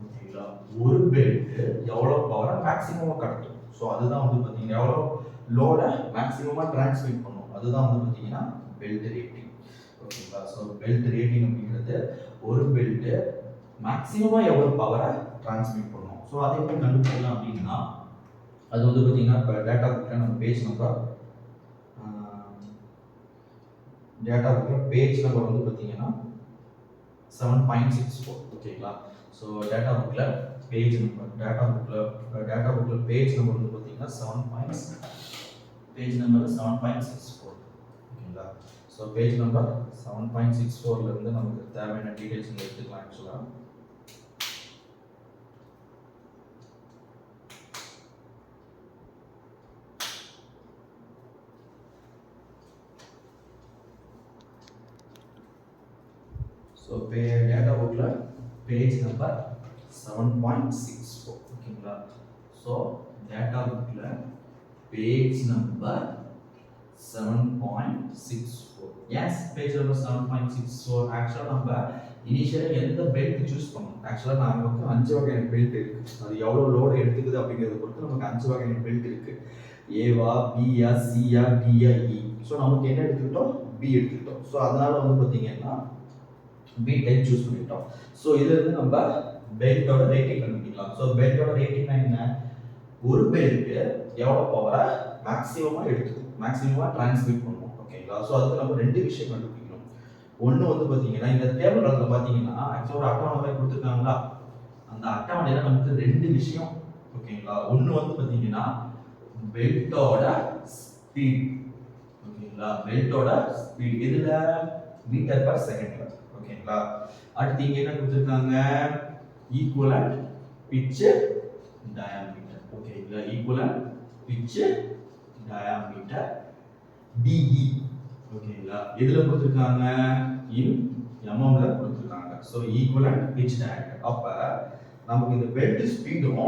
ஓகேங்களா. ஒரு பெல்ட் எவ்வளோ பவரை மேக்ஸிமமாக கடத்தும். ஸோ அதுதான் வந்து பார்த்தீங்கன்னா எவ்வளோ லோட மேக்ஸிமமாக டிரான்ஸ்மிட் பண்ணும், அதுதான் வந்து பார்த்தீங்கன்னா பெல்ட் ரேட்டிங் ஓகேங்களா. ஸோ பெல்ட் ரேட்டிங் அப்படிங்கிறது ஒரு பெல்ட் மேக்ஸிமமாக எவ்வளோ பவரை டிரான்ஸ்மிட் பண்ணும். ஸோ அதை எப்படி கண்டுபிடிக்கலாம் அப்படின்னா அது வந்து பார்த்தீங்கன்னா இப்போ டேட்டா புக்கில் நம்ம பேஜ் நம்பர் வந்து பார்த்தீங்கன்னா 7.64 ஓகேங்களா. ஸோ டேட்டா புக்கில் பேஜ் நம்பர் டேட்டா புக்கில் பேஜ் நம்பர் வந்து பார்த்தீங்கன்னா பேஜ் நம்பர் 7.64 ஓகேங்களா. ஸோ பேஜ் நம்பர் 7.64லேருந்து நமக்கு தேவையான டீடைல்ஸ் எடுத்துக்கலாம். ஆக்சுவலாக ஸோ டேட்டா புக்கில் பேஜ் நம்பர் 7.64 ஓகேங்களா. ஸோ டேட்டா புக்கில் page number 7.64 as page number 7.64 ஆக்சுவலாக நம்ம இனிஷியலாக எந்த பெல்ட் சூஸ் பண்ணணும். ஆக்சுவலாக நமக்கு 5 வகையான பெல்ட் இருக்குது. அது எவ்வளோ லோடு எடுத்துக்குது அப்படிங்கிறத பொறுத்து நமக்கு 5 வகையான பெல்ட் இருக்குது. ஏவா, பியா, சியா, டியா, இ. ஸோ நமக்கு என்ன எடுத்துக்கிட்டோம், பி எடுத்துக்கிட்டோம். ஸோ அதனால வந்து பார்த்தீங்கன்னா பி டைப் சூஸ் பண்ணிட்டோம். ஸோ இதுல இருந்து நம்ம பெல்ட்டோட ரேட்டிங் கண்டுபிடிக்கலாம். ஸோ பெல்ட்டோட ரேட்டிங்னா என்ன, ஒரு பெல்ட் எவ்வளோ பவரை மேக்ஸிமமாக எடுத்துக்கும், மேக்ஸிமமாக டிரான்ஸ்மிட் பண்ணுவோம் ஓகேங்களா. ஸோ அதுக்கு நம்ம 2 விஷயம் கண்டுபிடிக்கணும். ஒன்று வந்து பார்த்தீங்கன்னா இந்த டேபிள் அதில் பார்த்தீங்கன்னா ஆக்சுவலாக ஒரு அட்டவணை கொடுத்துருக்காங்களா, அந்த அட்டவணையில் நமக்கு 2 விஷயம் ஓகேங்களா. ஒன்று வந்து பார்த்தீங்கன்னா பெல்ட்டோட ஸ்பீட் ஓகேங்களா, பெல்ட்டோட ஸ்பீட் இதில் மீட்டர் பர் செகண்ட்ல ஓகேங்களா. அடுத்து இங்க என்ன கொடுத்திருக்காங்க, ஈக்குவலன்ட் பிட்ச் டயாமீட்டர் ஓகேங்களா. ஈக்குவலன்ட் பிட்ச் டயாமீட்டர் டிஇ ஓகேங்களா. எதுல கொடுத்திருக்காங்க, இன் எம்எம்ல கொடுத்திருக்காங்க. So equivalent pitch diameter. அப்ப நமக்கு இந்த பெல்ட் ஸ்பீடும்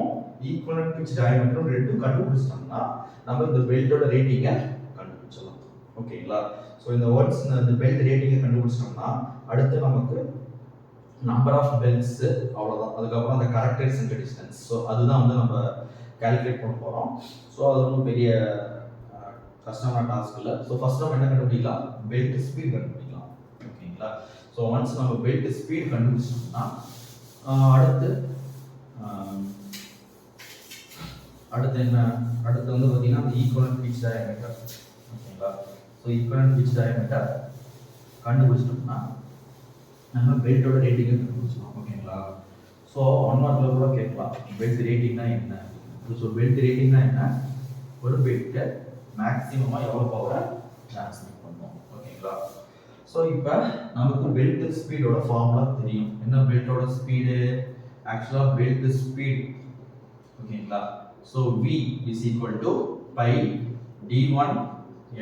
ஈக்குவலன்ட் பிட்ச் டயாமீட்டரும் ரெண்டும் கண்டுபிடிச்சிட்டோம்னா நம்ம இந்த பெல்ட்டோட ரேட்டிங்கை கண்டுபிடிச்சலாம் ஓகேங்களா. ஸோ இந்த வேர்ட்ஸ் இந்த பெல்ட் ரேட்டிங்கை கண்டுபிடிச்சிட்டோம்னா அடுத்து நமக்கு நம்பர் ஆஃப் பெல்ட்ஸ் அவ்வளோதான். அதுக்கப்புறம் அந்த கரெக்டட் சென்டர் டிஸ்டன்ஸ். ஸோ அதுதான் வந்து நம்ம கால்குலேட் பண்ண போகிறோம். ஸோ அது ஒன்றும் பெரிய கஷ்டமான டாஸ்க் இல்லை. ஸோ ஃபர்ஸ்ட் நம்ம என்ன கண்டுபிடிக்கலாம், பெல்ட் ஸ்பீட் கண்டுபிடிக்கலாம் ஓகேங்களா. ஸோ ஒன்ஸ் நம்ம பெல்ட் ஸ்பீட் கண்டுபிடிச்சோம்னா அடுத்து என்ன, அடுத்து வந்து பார்த்தீங்கன்னா அந்த ஈக்குவலன்ட் பிட்ச் டயாமீட்டர் ஓகேங்களா. ஸோ ஈக்குவலன்ட் பிட்ச் டயாமீட்டர் கண்டுபிடிச்சிட்டோம்னா நம்ம பெல்ட்டோட ரேட்டிங்கை கண்டுபிடிச்சிடலாம் ஓகேங்களா. ஸோ 1 மார்க்கில் கூட கேட்கலாம் பெல்ட் ரேட்டிங்னா என்ன. ஸோ பெல்ட் ரேட்டிங்னா என்ன, ஒரு பெல்ட்டை மேக்ஸிமமாக எவ்வளோ பவரை டிரான்ஸ்மிட் பண்ணுவோம் ஓகேங்களா. ஸோ இப்போ நமக்கு பெல்ட் ஸ்பீடோட ஃபார்முலா தெரியும். என்ன பெல்ட்டோட ஸ்பீடு, ஆக்சுவலாக பெல்ட் ஸ்பீட் ஓகேங்களா. So V is equal to pi D1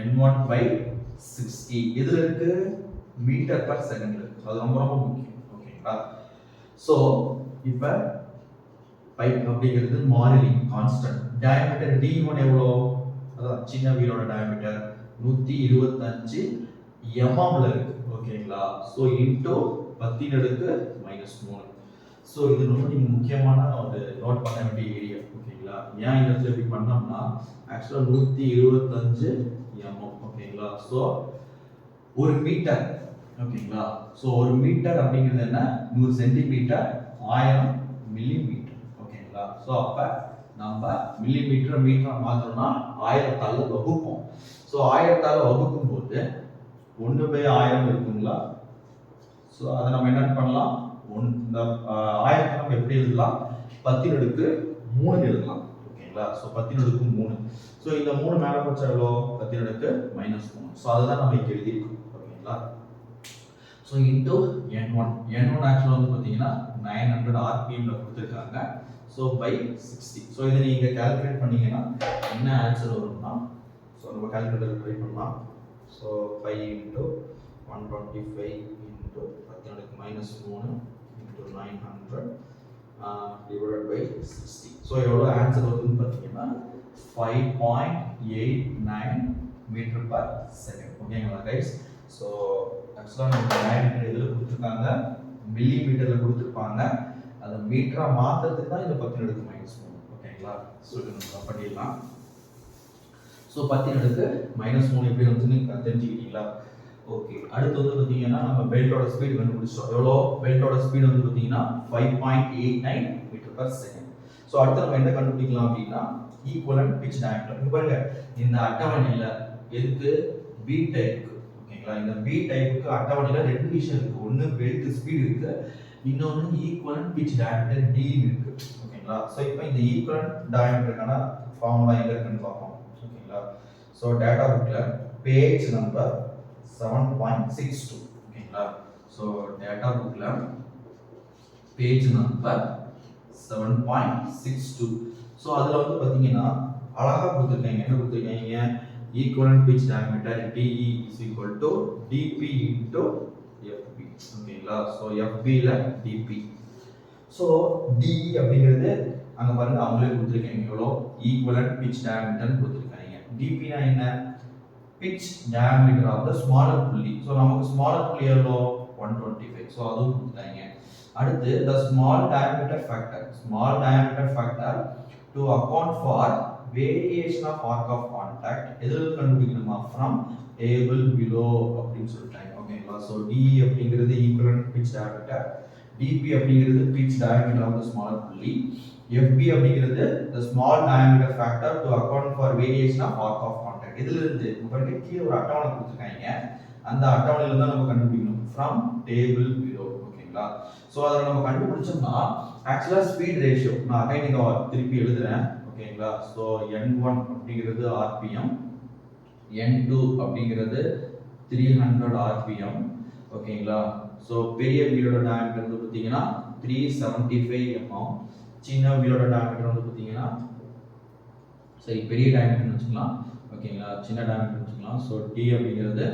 N1 by 60. இதுல இருக்கு மீட்டர் பர் செகண்ட் இருக்கு. அது ரொம்ப ரொம்ப முக்கியம் ஓகேங்களா. ஸோ இப்போ பைப் அப்படிங்கிறது மாறிலி கான்ஸ்டன்ட். டயாமீட்டர் D1 எவ்வளோ, அதான் சின்ன வீலோட டயாமீட்டர் 125 mm இருக்கு ஓகேங்களா. So into 10⁻⁻3. ஸோ இது ரொம்ப நீங்க முக்கியமான ஒரு நோட் பண்ண வேண்டிய ஏரியா ஓகேங்களா. ஏன் இந்த இடத்துல இப்படி பண்ணோம்னா ஆக்சுவலாக 125 mm ஓகேங்களா. ஸோ ஒரு மீட்டர் ஓகேங்களா. ஸோ ஒரு மீட்டர் அப்படிங்கிறது என்ன, 100 சென்டிமீட்டர் 1000 மில்லிமீட்டர் ஓகேங்களா. ஸோ அப்போ நம்ம மில்லிமீட்டர் மீட்டர் மாத்திரம்னா 1000ஆல் வகுப்போம். ஸோ 1000ஆல் வகுக்கும் போது 1/1000 இருக்குங்களா. ஸோ அதை நம்ம என்ன பண்ணலாம், இந்த 1000 நம்ம எப்படி எழுதலாம், 10⁻3 எழுதலாம் ஓகேங்களா. ஸோ 10⁻3. ஸோ இந்த 3 மேலே போச்சா எவ்வளோ, 10⁻−3. ஸோ அதுதான் நம்ம இங்கே எழுதியிருக்கோம் ஓகேங்களா. ஸோ இன்டூ N1 ஆக்சுவலாக வந்து பார்த்தீங்கன்னா 900 RPMல கொடுத்துருக்காங்க. So by 60. ஸோ இதை நீங்கள் கால்குலேட் பண்ணீங்கன்னா என்ன ஆன்சர் வரும்னா, ஸோ நம்ம கால்குலேட்டர் ட்ரை பண்ணலாம். So 5 × 125 × 10⁻−3 × 900 divided by 60. ஸோ எவ்வளோ ஆன்சர் வருதுன்னு பார்த்தீங்கன்னா 5.89 மீட்டர் பர் செகண்ட் ஓகேங்களா கைஸ். ஸோ ஆக்சுவலாக நம்ம டயாமீட்டர் இதில் கொடுத்துருக்காங்க, மில்லி மீட்டரில் கொடுத்துருப்பாங்க. அதை மீட்டராக மாற்றுறதுக்கு தான் இந்த 10⁻−3 ஓகேங்களா. ஸோ நம்ம பண்ணிடலாம். ஸோ 10⁻−3 எப்படி வந்துன்னு தெரிஞ்சுக்கிட்டீங்களா. ஓகே, அடுத்து வந்து பார்த்தீங்கன்னா நம்ம பெல்ட்டோட ஸ்பீட் கண்டுபிடிச்சோம். எவ்வளோ, பெல்ட்டோட ஸ்பீட் வந்து பார்த்தீங்கன்னா 5.89 மீட்டர் பர் செகண்ட். ஸோ அடுத்து நம்ம என்ன கண்டுபிடிக்கலாம் அப்படின்னா ஈக்குவலன்ட் பிட்ச் டயாமீட்டர். இங்க பாருங்க, இந்த அட்டவணையில் எதுக்கு பீட்டா இருக்கு ஓகேங்களா. ஓகேங்களா. இந்த பி டைப்புக்கு அட்டவணையில் ரெண்டு விஷயம் இருக்குது. ஒன்று பெல்ட் ஸ்பீடு இருக்குது, இன்னொன்று ஈக்குவலன்ட் பிட்ச் டயாமீட்டர் டி இருக்குது. ஓகேங்களா. ஸோ இப்போ இந்த ஈக்குவலன்ட் டயாமீட்டருக்கான ஃபார்முலா எங்கே இருக்குன்னு பார்ப்போம். ஓகேங்களா. ஸோ டேட்டா புக்கில் பேஜ் நம்பர் 7.62. ஓகேங்களா. ஸோ டேட்டா புக்கில் பேஜ் நம்பர் 7.62. ஸோ அதில் வந்து பார்த்தீங்கன்னா அழகாக கொடுத்துருக்காங்க. என்ன கொடுத்துருக்காங்க? Equivalent pitch diameter DE is equal to DP into FP. ஓகேங்களா. ஸோ எஃப்பியில் டிபி. ஸோ டிஇ அப்படிங்கிறது அங்கே பாருங்க அவங்களே கொடுத்துருக்காங்க. எவ்வளோ? ஈக்குவலன்ட் பிட்ச் டயாமீட்டர்னு கொடுத்துருக்காங்க. டிபினா என்ன? Pitch diameter of the smaller pulley. So நமக்கு ஸ்மாலர் புள்ளி எவ்வளோ? 125. ஸோ அதுவும் கொடுத்தாங்க. அடுத்து the small diameter factor to account for variation of arc of contact எதில் கண்டுபிடிக்கணுமா? from table below அப்படின்னு சொல்லிட்டாங்க. ஓகேங்களா. ஸோ டி அப்படிங்கிறது ஈக்குவலன்ட் பிட்ச் டயாமீட்டர், டிபி அப்படிங்கிறது pitch diameter of the smaller pulley, FB அப்படிங்கிறது the small diameter factor to account for variation of arc of contact. இதில் இருந்து உங்களுக்கு கீழே ஒரு அட்டவணை கொடுத்துருக்காங்க. அந்த அட்டவணையில தான் நம்ம கண்டுபிடிக்கணும் from table below. ஓகேங்களா. ஸோ அதை நம்ம கண்டுபிடிச்சோம்னா ஆக்சுவலாக ஸ்பீட் ரேஷியோ நான் அகைன் இங்கே திருப்பி எழுதுறேன். ஓகேங்களா. ஸோ N1 அப்படிங்கிறது RPM, N2 அப்படிங்கிறது 300 RPM. ஓகேங்களா. ஸோ பெரிய வீலோட டயாமீட்டர் வந்து பார்த்தீங்கன்னா 375 mm, சின்ன வீலோட டயாமீட்டர் வந்து பார்த்தீங்கன்னா சரி பெரிய டயாமீட்டர்னு வச்சுக்கலாம். ஓகேங்களா. சின்ன டயாமீட்டர் வச்சுக்கலாம். ஸோ டி அப்படிங்கிறது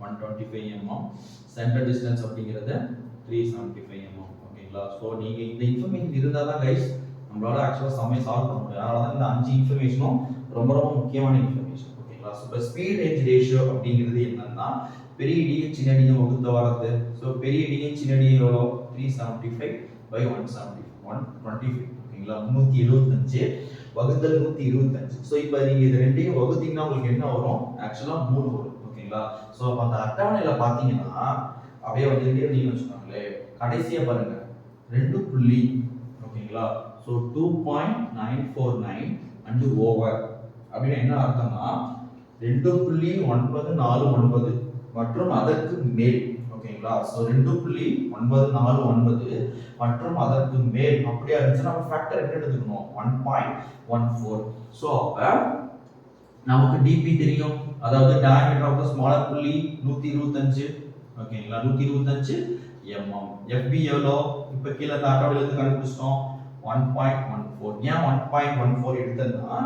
125 mm, சென்டர் டிஸ்டன்ஸ் அப்படிங்கிறது 375 mm. ஓகேங்களா. ஸோ நீங்கள் இந்த இன்ஃபர்மேஷன் இருந்தால் தான் கைஸ் நம்மளால ஆக்சுவலாக சமையல் சால்வ் பண்ண முடியும். அதனால தான் இந்த 5 இன்ஃபர்மேஷனும் ரொம்ப ரொம்ப முக்கியமான இன்ஃபர்மேஷன். ஓகேங்களா. ஸோ இப்போ ஸ்பீட் ரேஞ்ச் ரேஷியோ அப்படிங்கிறது என்னன்னா பெரிய டியும் சின்ன டியும் வகுத்து வரது. ஸோ பெரிய டியும் சின்ன டியும் எவ்வளோ? 375/125. ஓகேங்களா. 375 வகுத்தல் 125. ஸோ இப்போ நீங்கள் இது ரெண்டையும் வகுத்தீங்கன்னா உங்களுக்கு என்ன வரும்? ஆக்சுவலாக 3 வரும். ஓகேங்களா. ஸோ அப்போ அந்த அட்டவணையில் பார்த்தீங்கன்னா அப்படியே வந்துகிட்டே நீங்க வச்சுக்கோங்களே, கடைசியா பாருங்க 2 புள்ளி. ஓகேங்களா. ஸோ 2.949 அண்ட் ஓவர் அப்படின்னு என்ன அர்த்தம்னா 2.949 மற்றும் அதற்கு மேல். ஓகேங்களா. ஸோ 2.949 மற்றும் அதற்கு மேல் அப்படியே இருந்துச்சுன்னா நம்ம ஃபேக்டர் என்ன எடுத்துக்கணும்? 1.14. ஸோ அப்ப நமக்கு டிபி தெரியும், அதாவது டயாமீட்டர் ஆஃப் த ஸ்மாலர் புள்ளி 125. ஓகேங்களா. 125 mm. எஃப்பி எவ்வளோ? இப்போ கீழே அந்த அட்டவணையில இருந்து கண்டுபிடிச்சிட்டோம் 1.14. ஏன் 1.14 எடுத்ததுன்னா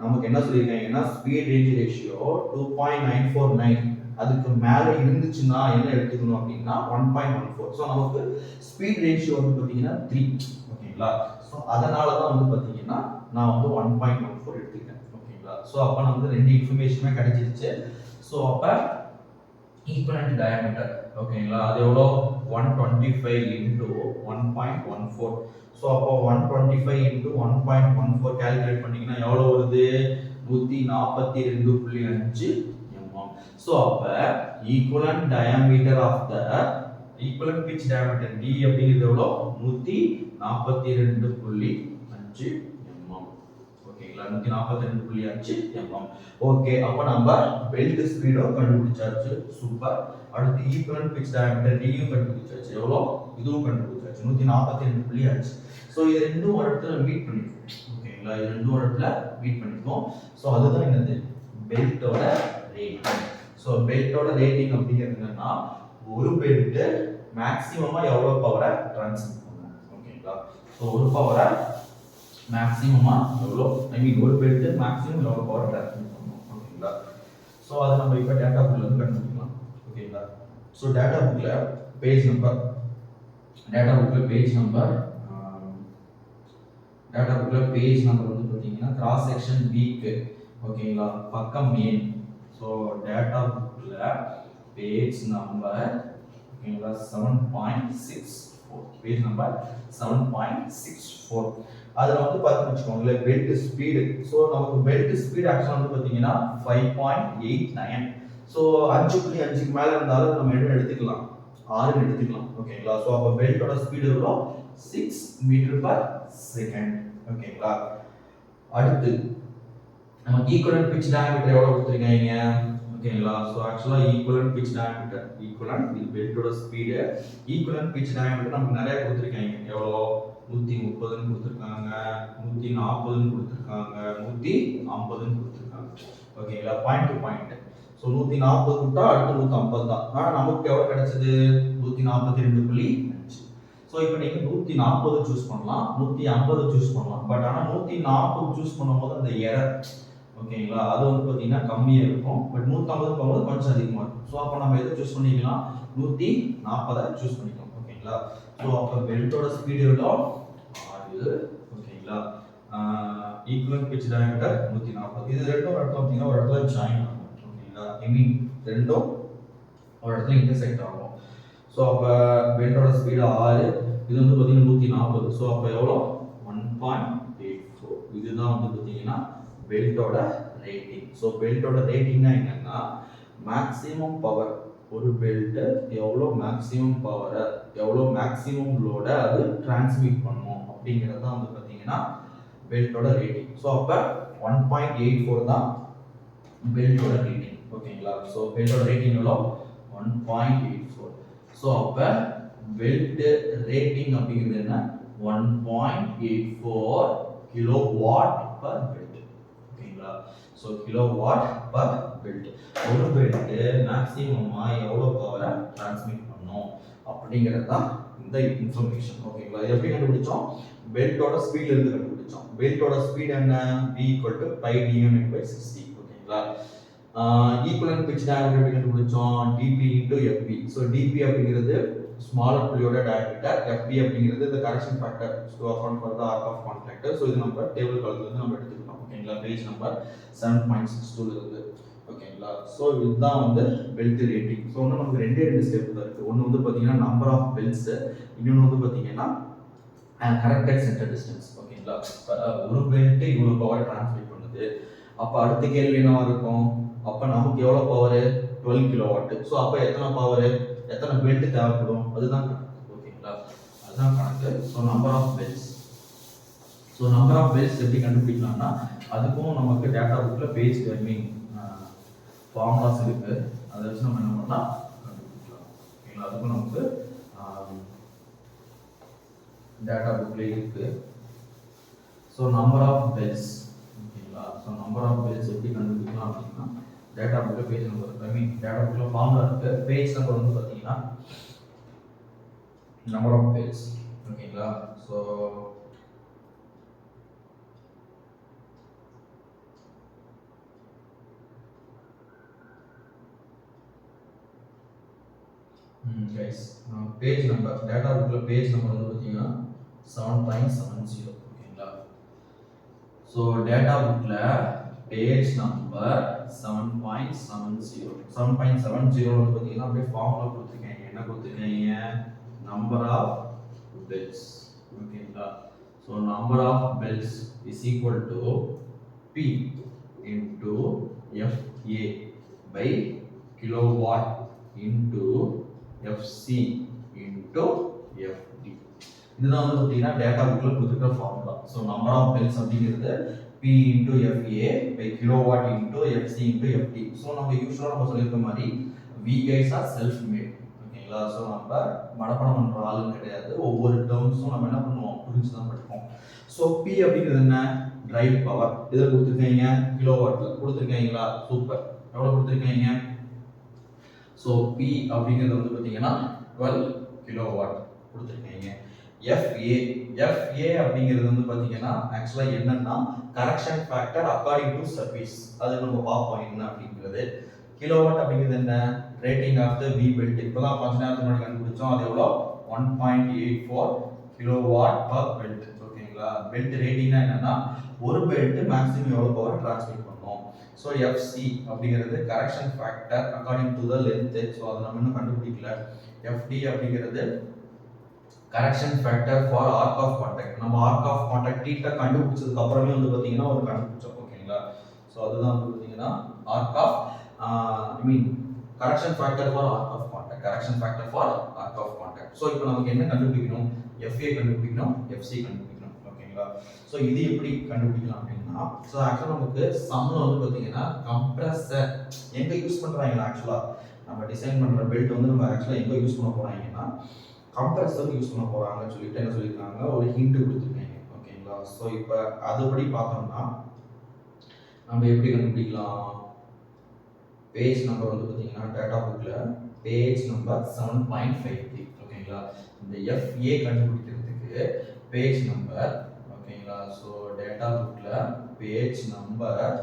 நமக்கு என்ன சொல்லியிருக்காங்கன்னா ஸ்பீட் ரேஞ்ச் ரேஷியோ 2.949 அதுக்கு மேலே இருந்துச்சுன்னா என்ன எடுத்துக்கணும் அப்படின்னா 1.14. ஸோ நமக்கு ஸ்பீட் ரேஷியோ வந்து பார்த்தீங்கன்னா 3. ஓகேங்களா. ஸோ அதனால தான் வந்து பார்த்தீங்கன்னா நான் வந்து 1.14 எடுத்துக்கிட்டேன். ஓகேங்களா. ஸோ அப்போ நமக்கு ரெண்டு இன்ஃபர்மேஷனுமே கிடைச்சிருச்சு. ஸோ அப்போ ஈக்குவலன்ட் டயாமீட்டர் ஓகேங்களா அது எவ்வளோ 125 into 1.14. ஸோ அப்போ 125 into 1.14 கால்குலேட் பண்ணீங்கன்னா எவ்வளோ வருது? 142.5 mm. ஸோ அப்போ equivalent diameter of the equivalent pitch diameter D அப்படிங்கிறது எவ்வளோ? 142.5 mm. ஓகேங்களா. 142.5 mm. ஓகே. அப்போ நம்ம பெல்ட் ஸ்பீடும் கண்டுபிடிச்சாச்சு. சூப்பர். அடுத்து ஈக்குவலன்ட் பிட்ச் டயாமீட்டர் டியும் கண்டுபிடிச்சாச்சு. எவ்வளோ? இதுவும் கண்டுபிடிச்சாச்சு 142.5. ஸோ இது ரெண்டும் ஒரு இடத்துல மீட் பண்ணிருக்கோம். ஓகேங்களா. இது ரெண்டும் ஒரு இடத்துல மீட் பண்ணிருக்கோம். ஸோ அதுதான் என்னது? பெல்ட்டோட ரேட்டிங். ஸோ பெல்ட்டோட ரேட்டிங் அப்படிங்கிறது என்னன்னா ஒரு பெல்ட் மேக்ஸிமமா எவ்வளோ பவரை டிரான்ஸ்மிட் பண்ணும். ஓகேங்களா. ஸோ ஒரு பவரை மேக்ஸிமமா எவ்வளோ ஒரு பெல்ட் மேக்ஸிமம் எவ்வளோ பவர் டிரான்ஸ்மிட் பண்ணும். ஓகேங்களா. ஸோ அதை நம்ம இப்போ டேட்டா புக்ல இருந்து கண்டுபிடிக்கலாம். ஓகேங்களா. ஸோ டேட்டா புக்ல பேஜ் நம்பர் வந்து பார்த்தீங்கன்னா கிராஸ் செக்ஷன் வீக். ஓகேங்களா. பக்கம் மெயின். ஸோ டேட்டா புக்ல பேஜ் நம்பர் ஓகேங்களா 7.64 பேஜ் நம்பர் 7.64. அதில் வந்து பார்த்து வச்சுக்கோங்களேன் பெல்ட் ஸ்பீடு. ஸோ நமக்கு பெல்ட் ஸ்பீடு ஆக்சுவலாக வந்து பார்த்தீங்கன்னா 5.89. ஸோ 5.5க்கு மேலே இருந்தாலும் நம்ம என்ன எடுத்துக்கலாம்? 6 எடுத்துக்கலாம். ஓகேங்களா. ஸோ அப்போ பெல்ட்டோட ஸ்பீடு எவ்வளோ? 6 m/s. ஓகேங்களா. அடுத்து நமக்கு ஈக்குவலன்ட் பிட்ச் டயாமீட்டர் எவ்வளோ கொடுத்துருக்காங்க? ஓகேங்களா. ஸோ ஆக்சுவலாக ஈக்குவலன்ட் பிட்ச் டயாமீட்டர் ஈக்குவலன்ட் இது பெல்ட்டோட ஸ்பீடு. ஈக்குவலன்ட் பிட்ச் டயாமீட்டர் நமக்கு நிறைய கொடுத்துருக்காங்க. எவ்வளோ 130ன்னு கொடுத்துருக்காங்க, 140ன்னு கொடுத்துருக்காங்க, 150ன்னு கொடுத்துருக்காங்க. ஓகேங்களா, பாயிண்ட் டு பாயிண்ட். ஸோ 140 கொடுத்தா அடுத்து 150 தான். ஆனால் நமக்கு எவ்வளோ கிடைச்சது 142.5. ஸோ இப்போ நீங்கள் 140 சூஸ் பண்ணலாம், 150 சூஸ் பண்ணலாம். பட் ஆனால் 140 சூஸ் பண்ணும்போது அந்த எரர் ஓகேங்களா அது வந்து பார்த்தீங்கன்னா கம்மியாக இருக்கும். பட் 150 போகும்போது கொஞ்சம் அதிகமாக இருக்கும். ஸோ அப்போ நம்ம எதை சூஸ் பண்ணிக்கலாம், 140 சூஸ் பண்ணிக்கலாம். ஓகேங்களா. ஸோ அப்போ பெல்ட்டோட ஸ்பீடு எவ்வளோ 6. ஓகேங்களா. Equivalent pitch diameter 140. இது ரெண்டும் ஒரு இடத்துல பார்த்தீங்கன்னா ஒரு இடத்துல ஜாயின் ஆகும். ஓகேங்களா, ஐ மீன் ரெண்டும் ஒரு இடத்துல இன்டர்செக்ட் ஆகும். ஸோ அப்போ பெல்ட்டோட ஸ்பீடு 6, இது வந்து பார்த்தீங்கன்னா 140. ஸோ அப்போ எவ்வளோ 1.84. இதுதான் வந்து பார்த்தீங்கன்னா பெல்ட்டோட ரேட்டிங். ஸோ பெல்ட்டோட ரேட்டிங்னா என்னன்னா மேக்ஸிமம் பவர், ஒரு பெல்ட் எவ்வளோ மேக்ஸிமம் பவரை எவ்வளோ மேக்ஸிமம் லோடை அது டிரான்ஸ்மிட் பண்ணும் அப்படிங்கிறது தான் வந்து பார்த்தீங்கன்னா பெல்ட்டோட ரேட்டிங். ஸோ அப்போ 1.84 தான் பெல்ட்டோட ரேட்டிங். ஓகேங்களா. ஸோ பெல்ட்டோட ரேட்டிங் எவ்வளோ 1.84. ஸோ அப்போ பெல்ட் ரேட்டிங் அப்படிங்கிறது என்ன 1.84 கிலோவாட் பர் பெல்ட். ஓகேங்களா. So kilowatt per belt. ஒரு பெல்ட் மேக்ஸிமமா எவ்வளோ பவரை டிரான்ஸ்மிட் பண்ணும் அப்படிங்கிறது தான் இந்த இன்ஃபர்மேஷன். ஓகேங்களா. எப்படி கண்டுபிடிச்சோம், பெல்ட்டோட ஸ்பீட்ல இருந்து கண்டுபிடிச்சோம். பெல்ட்டோட ஸ்பீட் என்ன v = pi dm/60. ஓகேங்களா. ஈக்குவலன்ட் பிட்ச் டயாமீட்டர் எப்படி கண்டுபிடிச்சோம், dp × fp. ஸோ dp அப்படிங்கிறது ஸ்மாலர் புள்ளியோட டயாமீட்டர், fp அப்படிங்கிறது the correction factor to account for the arc of contact. So இது நம்ம டேபிள் காலத்துல இருந்து நம்ம எடுத்துக்கிட்டோம். ஓகேங்களா, பேஜ் நம்பர் 7.62 இருந்து. ஓகேங்களா. ஸோ இதுதான் வந்து பெல்ட் ரேட்டிங். ஸோ இன்னும் நமக்கு ரெண்டு ஸ்டெப் தான் இருக்கு. ஒன்று வந்து பார்த்தீங்கன்னா நம்பர் ஆஃப் பெல்ட்ஸ், இன்னொன்று வந்து பார்த்தீங்கன்னா கரெக்டட் சென்டர் டிஸ்டன்ஸ். ஓகேங்களா. ஒரு பெல்ட் இவ்வளோ பவர் டிரான்ஸ்மிட் பண்ணுது. அப்போ அடுத்த கேள்வி என்னவா இருக்கும், அப்போ நமக்கு எவ்வளோ பவர் 12 கிலோவாட். ஸோ அப்போ எத்தனை பவர் எத்தனை பெல்ட் தேவைப்படும் அதுதான் கணக்கு. ஓகேங்களா, அதுதான் கணக்கு. So number of belts. So number of belts எப்படி கண்டுபிடிக்கலாம்னா அதுக்கும் நமக்கு டேட்டா புக்கில் பேஜ் ஐ மீன் ஃபார்முலாஸ் இருக்கு. அதை வச்சு நம்ம என்ன பண்ணலாம் கண்டுபிடிக்கலாம். ஓகேங்களா, அதுக்கும் நமக்கு டேட்டா புக்லேயே இருக்கு. So number of belts. ஓகேங்களா. ஸோ நம்பர் ஆஃப் பெல்ட்ஸ் எப்படி கண்டுபிடிக்கலாம் அப்படின்னா டேட்டா புக்கில் page number I mean data புக்கில் ஃபார்முலா இருக்கு. பேஜ் நம்பர் வந்து பார்த்தீங்கன்னா நம்பர் ஆஃப் பெல்ட்ஸ். ஓகேங்களா. So guys page number data புக்கில் பேஜ் நம்பர் வந்து பார்த்தீங்கன்னா 7.70. ஓகேங்களா. ஸோ டேட்டா புக்கில் பேஜ் நம்பர் 7.70. 7.70 வந்து பார்த்தீங்கன்னா அப்படியே ஃபார்முலா கொடுத்துருக்கீங்க. என்ன கொடுத்துருக்கீங்க, நம்பர் ஆஃப் பெல்ட்ஸ். ஓகேங்களா. So number of belts is equal to P into FA by kilowatt into FC into FD. இதுதான் வந்து பார்த்தீங்கன்னா டேட்டா புக்கில் கொடுத்துருக்கிற formula. So number of belts அப்படிங்கிறது P into FA by kilowatt into FC into FD. So நம்ம யூஸ்வலாக நம்ம சொல்லியிருக்க மாதிரி V guys are self made. ஓகேங்களா. ஸோ நம்ம மனப்பாடம் பண்ணுற ஆளும் கிடையாது. ஒவ்வொரு டேர்ம்ஸும் நம்ம என்ன பண்ணுவோம் புரிஞ்சு தான் படிப்போம். ஸோ P அப்படிங்கிறது என்ன, டிரைவ் பவர். இதில் கொடுத்துருக்கீங்க கிலோவாட்டில் கொடுத்துருக்கீங்களா, சூப்பர். எவ்வளோ கொடுத்துருக்கீங்க, ஸோ P அப்படிங்கிறது வந்து பார்த்தீங்கன்னா 12 கிலோவாட் கொடுத்துருக்கீங்க. FA அப்படிங்கிறது வந்து பார்த்தீங்கன்னா ஆக்சுவலாக என்னன்னா correction factor according to service. அது நம்ம பார்ப்போம் என்ன அப்படிங்கிறது. கிலோவாட் அப்படிங்கிறது என்ன, rating of the V belt. இப்போ தான் கொஞ்ச நேரத்துக்கு முன்னாடி கண்டுபிடிச்சோம். அது எவ்வளோ 1.84 கிலோவாட் பர் பெல்ட். ஓகேங்களா. பெல்ட் ரேட்டிங்னா என்னன்னா ஒரு பெல்ட் மேக்ஸிமம் எவ்வளோ பவர் டிரான்ஸ்மிட் பண்ணும். ஸோ FC அப்படிங்கிறது correction factor according to the length. So அதை நம்ம இன்னும் கண்டுபிடிக்கல. FD அப்படிங்கிறது correction factor for arc of contact. நம்ம ஆர்க் ஆஃப் கான்டாக்ட் தீட்டா கண்டுபிடிச்சதுக்கு அப்புறமே வந்து பார்த்தீங்கன்னா ஒரு கண்டுபிடிச்சோம். ஓகேங்களா. ஸோ அதுதான் வந்து பார்த்தீங்கன்னா arc of I mean correction factor for arc of contact. Correction factor for arc of contact. So இப்போ நமக்கு என்ன கண்டுபிடிக்கணும், FA கண்டுபிடிக்கணும், FC கண்டுபிடிக்கணும். ஓகேங்களா. ஸோ இது எப்படி கண்டுபிடிக்கலாம் அப்படின்னா, ஸோ ஆக்சுவலாக நமக்கு சம்மில் வந்து பார்த்தீங்கன்னா கம்ப்ரஸர் எங்கே யூஸ் பண்ணுறாங்க ஆக்சுவலாக நம்ம டிசைன் பண்ணுற பெல்ட் வந்து நம்ம ஆக்சுவலாக எங்கே யூஸ் பண்ண போகிறாங்கன்னா கம்ப்ரஸர் யூஸ் பண்ண போகிறாங்கன்னு சொல்லிட்டு என்ன சொல்லியிருக்காங்க ஒரு ஹிண்ட் கொடுத்துருக்காங்க. ஓகேங்களா, ஸோ இப்போ அதுபடி பார்த்தோம்னா நம்ம எப்படி கண்டுபிடிக்கலாம், பேஜ் நம்பர் வந்து பார்த்தீங்கன்னா டேட்டா புக்கில் பேஜ் நம்பர் 7.53. ஓகேங்களா, இந்த FA கண்டுபிடிக்கிறதுக்கு பேஜ் நம்பர், ஓகேங்களா, ஸோ டேட்டா புக்கில் பேஜ் நம்பர்,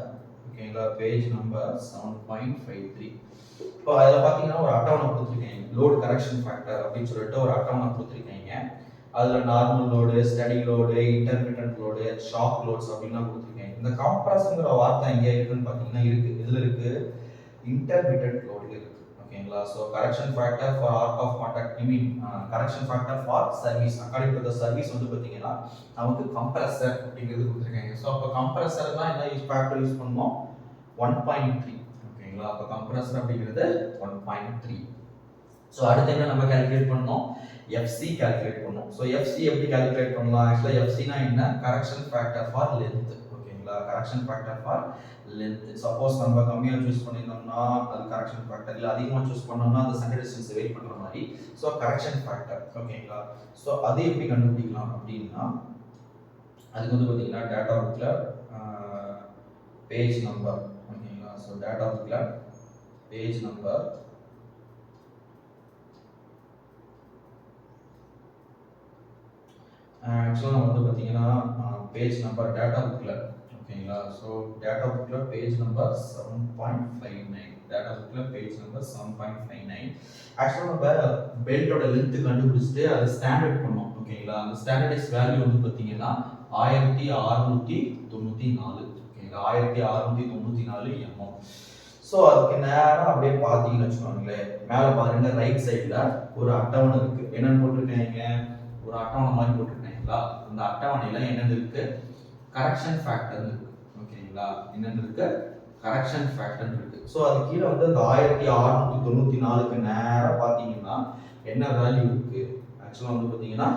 ஓகேங்களா, பேஜ் நம்பர் 7.53. இப்போ அதில் பார்த்தீங்கன்னா ஒரு அட்டவணை கொடுத்துருக்கீங்க, லோடு கரெக்ஷன் ஃபேக்டர் அப்படின்னு சொல்லிட்டு ஒரு அட்டவணை கொடுத்துருக்கீங்க. அதில் normal load, study load, intermittent load, shock loads அப்படின்லாம் கொடுத்துருக்கீங்க. இந்த காம்ப்ரஸ்ங்கிற வார்த்தை எங்கே இருக்குன்னு பார்த்தீங்கன்னா இருக்குது, இதில் இருக்குது இன்டர்மிட்டன்ட் லோடு இருக்கு. ஓகேங்களா, so correction factor for arc of contact, I mean correction factor for service, according to the service வந்து பார்த்தீங்கன்னா நமக்கு கம்ப்ரஸர் அப்படிங்கிறது கொடுத்துருக்காங்க. ஸோ அப்போ கம்ப்ரஸர் தான் என்ன ஃபேக்டர் யூஸ் பண்ணுவோம், 1.3. ஓகேங்களா, அப்போ கம்ப்ரஸர் அப்படிங்கிறது 1.3. ஸோ அடுத்து என்ன நம்ம கால்குலேட் பண்ணோம், FC கால்குலேட் பண்ணோம். ஸோ FC எப்படி கால்குலேட் பண்ணலாம், ஆக்சுவலாக FCனா என்ன, கரெக்ஷன் ஃபேக்டர் ஃபார் லென்த். ஓகேங்களா, correction factor for length. Suppose நம்ம கம்மியாக சூஸ் பண்ணியிருந்தோம்னா அது கரெக்ஷன் ஃபேக்டர், இல்லை அதிகமாக சூஸ் பண்ணோம்னா அந்த சென்டர் டிஸ்டன்ஸ் வெயிட் பண்ணுற மாதிரி. So correction factor. ஓகேங்களா, ஸோ அது எப்படி கண்டுபிடிக்கலாம் அப்படின்னா அதுக்கு வந்து பார்த்தீங்கன்னா டேட்டா புக்கில் பேஜ் நம்பர், ஓகேங்களா, ஸோ டேட்டா புக்கில் பேஜ் நம்பர் ஆக்சுவலாக வந்து பார்த்தீங்கன்னா பேஜ் நம்பர் டேட்டா புக்கில், ஓகேங்களா, ஸோ டேட்டா புக்கில் பேஜ் நம்பர் 7.59, டேட்டா புக்கில் பேஜ் நம்பர் 7.59. ஆக்சுவலாக நம்ம பெல்ட்டோட லென்த்து கண்டுபிடிச்சிட்டு அதை ஸ்டாண்டர்ட் பண்ணோம். ஓகேங்களா, அந்த ஸ்டாண்டர்டைஸ் வேல்யூ வந்து பார்த்தீங்கன்னா 1694. ஓகேங்களா, 1694 mm. ஸோ அதுக்கு நேரம் அப்படியே பார்த்தீங்கன்னு வச்சுக்கோங்களேன், மேலே பாருங்க ரைட் சைடில் ஒரு அட்டவணை இருக்குது. என்னென்னு போட்டிருக்கீங்க, ஒரு அட்டவணை மாதிரி போட்டிருக்கீங்களா, அந்த அட்டவணையில் என்னென்னு இருக்கு, கரெக்ஷன் ஃபேக்டர் இருக்கு. ஓகேங்களா, என்னென்னு இருக்கு, கரெக்ஷன் ஃபேக்டர் இருக்கு. ஸோ அது கீழே வந்து அந்த 1694க்கு நேரம் பார்த்தீங்கன்னா என்ன வேல்யூ இருக்கு, ஆக்சுவலாக வந்து பார்த்தீங்கன்னா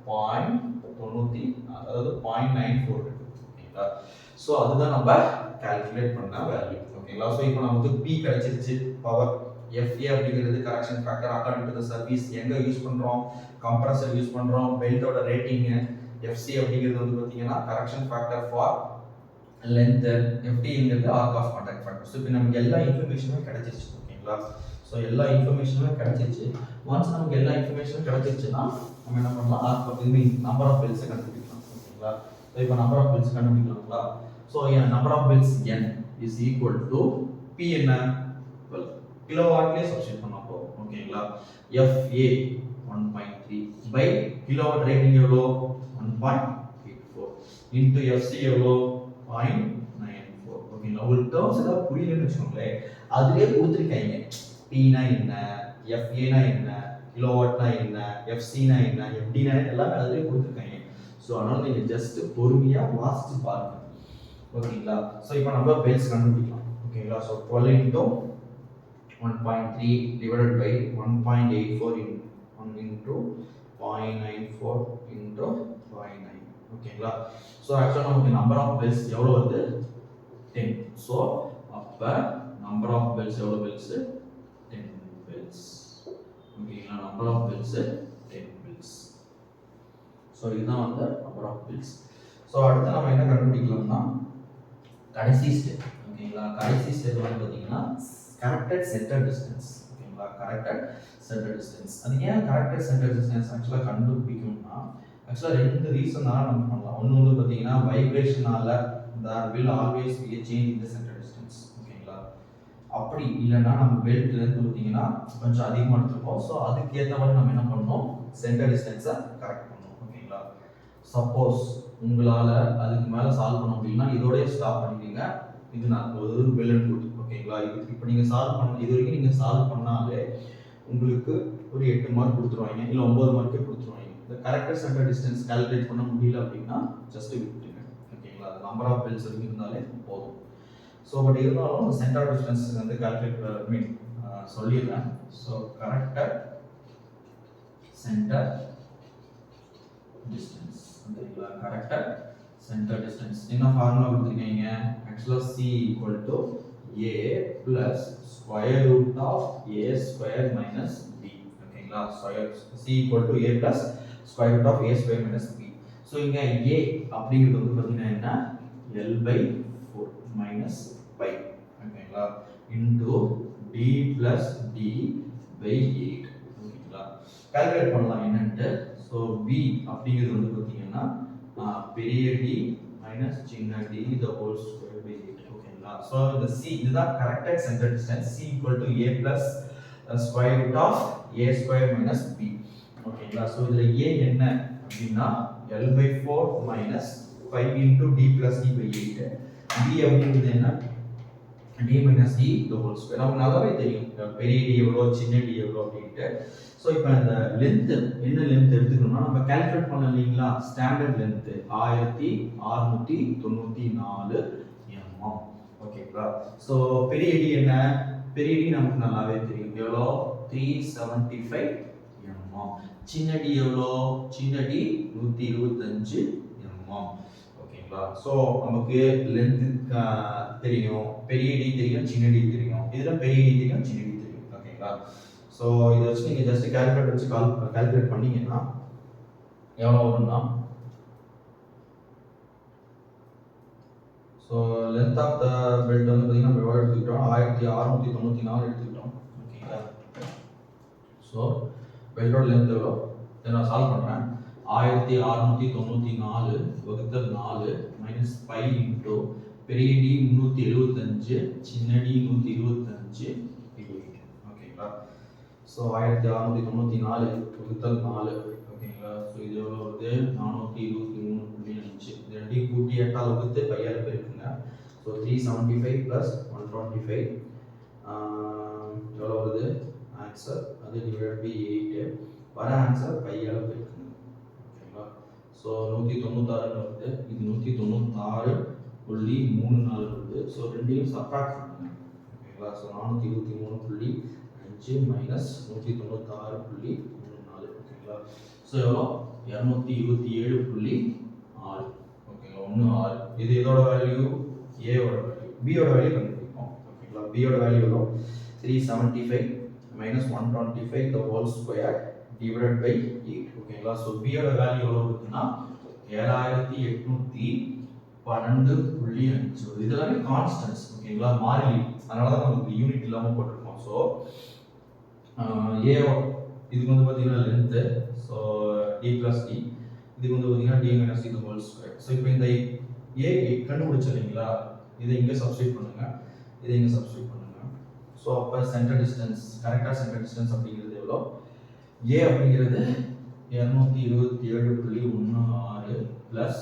0.90, அதாவது 0.94 இருக்கு. ஓகேங்களா, ஸோ அதுதான் நம்ம கால்குலேட் பண்ண வேல்யூ. ஓகேங்களா, ஸோ இப்போ நமக்கு P கிடைச்சிருச்சு, பவர். FA அப்படிங்கிறது correction factor according to the service, எங்கே யூஸ் பண்ணுறோம், கம்ப்ரஸர் யூஸ் பண்ணுறோம், பெல்ட்டோட ரேட்டிங்கு. FC அப்படிங்கிறது வந்து பார்த்தீங்கன்னா கரெக்ஷன் ஃபேக்டர் ஃபார் லென்த், FTங்கிறது arc of contact factor. So இப்போ நமக்கு எல்லா இன்ஃபர்மேஷனுமே கிடைச்சிருச்சு. ஓகேங்களா, ஸோ எல்லா இன்ஃபர்மேஷனுமே கிடைச்சிருச்சு. ஒன்ஸ் நமக்கு எல்லா இன்ஃபர்மேஷனும் கிடைச்சிருச்சுன்னா நம்ம என்ன பண்ணலாம், ஆர்க் ஆஃப் நம்பர் ஆஃப் பெல்ஸை கண்டுபிடிக்கலாம். ஓகேங்களா, ஸோ இப்போ நம்பர் ஆஃப் பெல்ஸ் கண்டுபிடிக்கலாங்களா. So number of belts N is equal to P என்ன, கிலோவாட்லேயே சப்ஸ்டிட் பண்ண போகிறோம். ஓகேங்களா, FA 1.3 பை கிலோவாட் ரேட்டிங் எவ்வளோ 1.84 இன்டு FC எவ்வளோ 0.94. ஓகேங்களா, உங்களுக்கு டேர்ம்ஸ் ஏதாவது புரியலன்னு வச்சுக்கோங்களேன், அதுலேயே கொடுத்துருக்காங்க. Pனா என்ன, FAனா என்ன, கிலோவாட்னா என்ன, FCனா என்ன, FDனா எல்லாமே அதுலேயே கொடுத்துருக்காங்க. ஸோ அதனால நீங்கள் ஜஸ்ட் பொறுமையாக வாசிச்சு பாருங்க. ஓகேங்களா, ஸோ இப்போ நம்ம பெல்ஸ் கண்டுபிடிக்கலாம். ஓகேங்களா, so 12 into 1.3 divided by 1.84 into 0.94 into 0.9. ஓகேங்களா, ஸோ ஆக்சுவலாக நமக்கு நம்பர் ஆஃப் பெல்ஸ் எவ்வளோ வருது 10. ஸோ அப்போ நம்பர் ஆஃப் பெல்ஸ் எவ்வளோ பெல்ஸ் 10 பெல்ஸ். ஓகேங்களா, number of belts 10 belts. So இதுதான் வந்து நம்பர் ஆஃப் பெல்ஸ். ஸோ அடுத்து நம்ம என்ன கண்டுபிடிக்கலாம்னா கடைசி ஸ்டெப். ஓகேங்களா, கடைசி ஸ்டெப் வந்து பார்த்தீங்கன்னா கரெக்டட் சென்டர் டிஸ்டன்ஸ். ஓகேங்களா, கரெக்டட் சென்டர் டிஸ்டன்ஸ். அது ஏன் கரெக்டட் சென்டர் டிஸ்டன்ஸ் ஆக்சுவலாக கண்டுபிடிக்கணும்னா ஆக்சுவலாக 2 ரீசனால நம்ம பண்ணலாம். ஒன்று வந்து பார்த்தீங்கன்னா வைப்ரேஷனால there will always be a change in the center distance. ஓகேங்களா, அப்படி இல்லைன்னா நம்ம பெல்ட்ல இருந்து பார்த்தீங்கன்னா கொஞ்சம் அதிகமாக எடுத்துருப்போம். ஸோ அதுக்கு ஏற்ற மாதிரி நம்ம என்ன பண்ணணும், சென்டர் டிஸ்டன்ஸை கரெக்ட் பண்ணணும். ஓகேங்களா, சப்போஸ் உங்களால் அதுக்கு மேலே சால்வ் பண்ண முடியும்னா இதோடய ஸ்டாப் பண்ணிட்டீங்க. இது நான் ஒரு பெலன் கொடுத்து. ஓகேங்களா, இது இப்போ நீங்கள் சால்வ் பண்ண இது வரைக்கும் நீங்கள் சால்வ் பண்ணாலே உங்களுக்கு ஒரு 8 மார்க் கொடுத்துருவாங்க, இல்லை 9 மார்க்கே கொடுத்துருவாங்க. இந்த கரெக்டாக சென்டர் டிஸ்டன்ஸ் கால்குலேட் பண்ண முடியல அப்படின்னா ஜஸ்ட் விட்டுருங்க. ஓகேங்களா, அது நம்பர் ஆஃப் பெல்ஸ் வரைக்கும் இருந்தாலே போதும். ஸோ பட் இருந்தாலும் சென்டர் டிஸ்டன்ஸ் வந்து கால்குலேட் மீன் சொல்லிடுறேன். ஸோ கரெக்டாக சென்டர் டிஸ்டன்ஸ். ஓகேங்களா, கரெக்டாக center distance என்ன ஃபார்முலா கொடுத்திருக்கீங்க ஆக்சுவலா c equal to a plus square root of a square minus b ஓகேங்களா c equal to a plus square root of a square minus b so இங்க a அப்படிங்கிறது வந்து பாத்தீங்கன்னா என்ன l by 4 minus pi ஓகேங்களா into d plus d by 8 ஓகேங்களா calculate பண்ணலாம் என்னன்னு so b அப்படிங்கிறது வந்து பாத்தீங்கன்னா பெரிய d minus சின்ன d the whole square by 8 ஓகேங்களா so the c இதுதான் correct centre distance c equal to a plus square root of a square minus b ஓகேங்களா so இதுல a என்ன அப்படினா l by 4 minus 5 into d plus d by 8 b அப்படிங்கிறது என்ன d minus d the whole square நமக்கு நல்லாவே தெரியும் பெரிய d எவ்வளோ சின்ன d எவ்வளோ அப்படின்ட்டு ஸோ இப்போ இந்த லென்த் என்ன லென்த் எடுத்துக்கணும்னா நம்ம கால்குலேட் பண்ண இல்லைங்களா ஸ்டாண்டர்ட் லென்த் 1694 mm ஓகேங்களா ஸோ பெரிய டி என்ன பெரிய டி நமக்கு நல்லாவே தெரியும் எவ்வளோ 375 mm சின்ன டி எவ்வளோ சின்ன டி 125 mm ஓகேங்களா ஸோ நமக்கு லென்த் தெரியும் பெரிய டி தெரியும் சின்ன டி தெரியும் இதில் பெரிய டி தெரியும் சின்ன டி தெரியும் ஓகேங்களா ஸோ இதை வச்சு நீங்கள் ஜஸ்ட் கால்குலேட் வச்சு கால்குலேட் பண்ணீங்கன்னா எவ்வளோ வரும்னா so length of the belt வந்து பார்த்தீங்கன்னா நம்ம எவ்வளோ எடுத்துக்கிட்டோம் 1694 எடுத்துக்கிட்டோம் ஓகேங்களா ஸோ பெல்ட்டோட லென்த் எவ்வளோ இதை நான் சால்வ் பண்ணுறேன் 1694 வகுத்தல் 4 மைனஸ் 5 இன்டூ பெரிய டி 375 சின்ன டி 125 ஓகேங்களா ஸோ 1694 வகுத்தல் 4 ஓகேங்களா ஸோ இது எவ்வளோ வருது 423.5 இது ரெண்டையும் கூட்டி 8ஆல் வகுத்து 5ஆல் பெருக்குங்க ஸோ 375 ப்ளஸ் 125 எவ்வளோ வருது ஆன்சர் அது டிவைட் பை 8 வர ஆன்சர் 5ஆல் பெருக்குங்க ஓகேங்களா ஸோ 196 வருது இது 196.34 வருது ஸோ ரெண்டையும் சப்ராக்ட் பண்ணுங்க ஓகேங்களா ஸோ 423.5 மைனஸ் 196.34 ஓகேங்களா ஸோ எவ்வளோ 227.6 ஓகேங்களா 16 இது இதோட வேல்யூ ஏவோட வேல்யூ பியோட வேல்யூ கண்டுபிடிப்போம் ஓகேங்களா பியோட வேல்யூ எவ்வளோ 375 minus 125 the whole square divided by 8 ஓகேங்களா ஸோ பியோட வேல்யூ எவ்வளோ இருக்குன்னா 7812.5 இதெல்லாமே கான்ஸ்டன்ட்ஸ் ஓகேங்களா மாறிலி அதனால தான் நமக்கு யூனிட் இல்லாமல் போட்டிருக்கோம் ஸோ ஏ இதுக்கு வந்து பார்த்தீங்கன்னா length so D plus D இதுக்கு வந்து பார்த்தீங்கன்னா D minus D whole square so இப்போ இந்த ஏ கண்டுபிடிச்ச இல்லைங்களா இதை இங்கே சப்ஸ்டியூட் பண்ணுங்கள் இதை இங்கே சப்ஸ்டியூட் பண்ணுங்கள் ஸோ அப்போ சென்டர் டிஸ்டன்ஸ் கரெக்டாக சென்டர் டிஸ்டன்ஸ் அப்படிங்கிறது எவ்வளோ ஏ அப்படிங்கிறது 227.16 ப்ளஸ்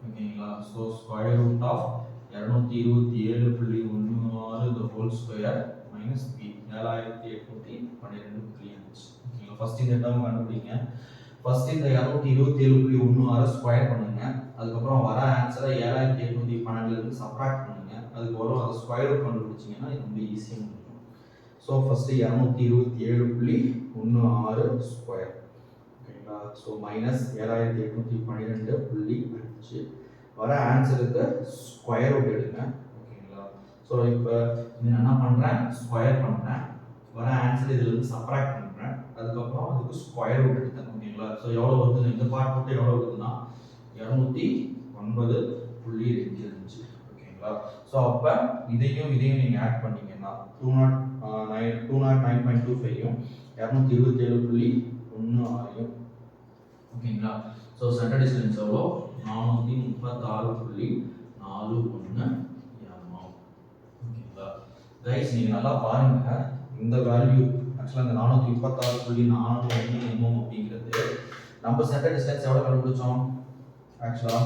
ஓகேங்களா so square root of 227.16 the whole square minus b 7812.5 ஓகேங்களா ஃபர்ஸ்ட் இந்த டேர்ம் கண்டுபிடிங்க ஃபர்ஸ்ட் இந்த 227.16 ஸ்கொயர் பண்ணுங்க அதுக்கப்புறம் வர ஆன்சரை 7812 இருந்து சப்ட்ராக்ட் பண்ணுங்க அதுக்கு வரும் அதை ஸ்கொயர் ரூட் கண்டுபிடிச்சீங்கன்னா இது ரொம்ப ஈஸியாக முடியும் ஸோ ஃபர்ஸ்ட் 227.16 ஸ்கொயர் ஓகேங்களா ஸோ மைனஸ் 7812.5 வர ஆன்சருக்கு ஸ்கொயர் ரூட் எடுங்க ஓகேங்களா ஸோ இப்போ நான் என்ன பண்ணுறேன் ஸ்கொயர் பண்ணுறேன் வர ஆன்சர் இதில் இருந்து சப்ட்ராக்ட் பண்ணுறேன் அதுக்கப்புறம் அதுக்கு ஸ்கொயர் ரூட் எடுத்தேன் ஓகேங்களா ஸோ எவ்வளோ வருது இந்த பார்ட் மட்டும் எவ்வளோ வருதுன்னா 209.25 ஓகேங்களா ஸோ அப்போ இதையும் நீங்கள் ஆட் பண்ணீங்கன்னா 209.25யும் 227.16 ஓகேங்களா ஸோ சென்டர் டிஸ்டன்ஸ் எவ்வளோ 436.41 ஓகேங்களா கைஸ் நீங்கள் நல்லா பாருங்க இந்த வேல்யூ ஆக்சுவலாக இந்த 436.41 mm அப்படிங்கிறது நம்ம சென்டர் டிஸ்டன்ஸ் எவ்வளோ கண்டுபிடிச்சோம் ஆக்சுவலாக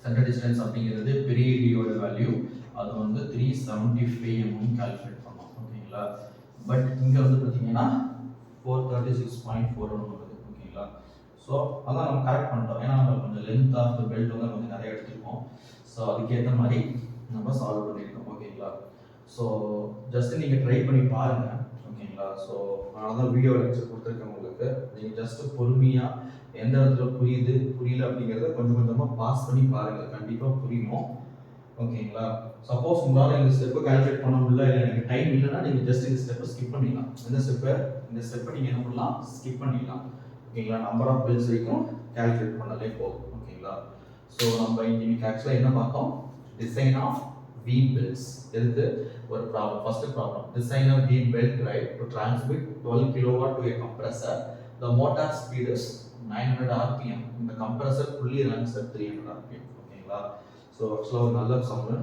சென்டர் டிஸ்டன்ஸ் அப்படிங்கிறது பெரிய டியோட வேல்யூ அது வந்து 375 mm கால்குலேட் பண்ணோம் ஓகேங்களா பட் இங்கே வந்து பார்த்தீங்கன்னா 436.41 வருது ஓகேங்களா ஸோ அதான் நம்ம கரெக்ட் பண்ணிட்டோம் ஏன்னா நம்ம கொஞ்சம் லென்த் ஆஃப் த பெல்ட் வந்து கொஞ்சம் நிறைய எடுத்துருக்கோம் ஸோ அதுக்கேற்ற மாதிரி நம்ம சால்வ் பண்ணியிருக்கோம் ஓகேங்களா ஸோ ஜஸ்ட் நீங்கள் ட்ரை பண்ணி பாருங்கள் ஓகேங்களா ஸோ அதனால தான் வீடியோ லெக்சர் கொடுத்துருக்கேன் உங்களுக்கு நீங்கள் ஜஸ்ட் பொறுமையாக எந்த இடத்துல புரியுது புரியல அப்படிங்கிறத கொஞ்சம் கொஞ்சமாக பாஸ் பண்ணி பாருங்கள், கண்டிப்பாக புரியும். ஓகேங்களா? சப்போஸ் உங்களால் இந்த ஸ்டெப்பை கால்குலேட் பண்ண முடியல, இல்லை எனக்கு டைம் இல்லைன்னா நீங்கள் ஜஸ்ட் இந்த ஸ்டெப்பை ஸ்கிப் பண்ணிடலாம். இந்த ஸ்டெப்பை நீங்கள் என்ன பண்ணலாம், ஸ்கிப் பண்ணிடலாம். ஓகேங்களா? நம்பர் ஆஃப் பெல்ஸ் வரைக்கும் கால்குலேட் பண்ணலே போகும். ஓகேங்களா? ஸோ நம்ம இன்னைக்கு ஆக்சுவலாக என்ன பார்த்தோம், டிசைன் ஆஃப் வீல் பெல்ட்ஸ். எதுக்கு ஒரு problem, first problem, design of wheel belt drive to transmit 12 kW to a compressor. The motor speed is 900 rpm. இந்த compressor pulley runs at 300 rpm. ஓகேங்களா? ஸோ ஆக்சுவலாக ஒரு நல்ல சவுண்டு.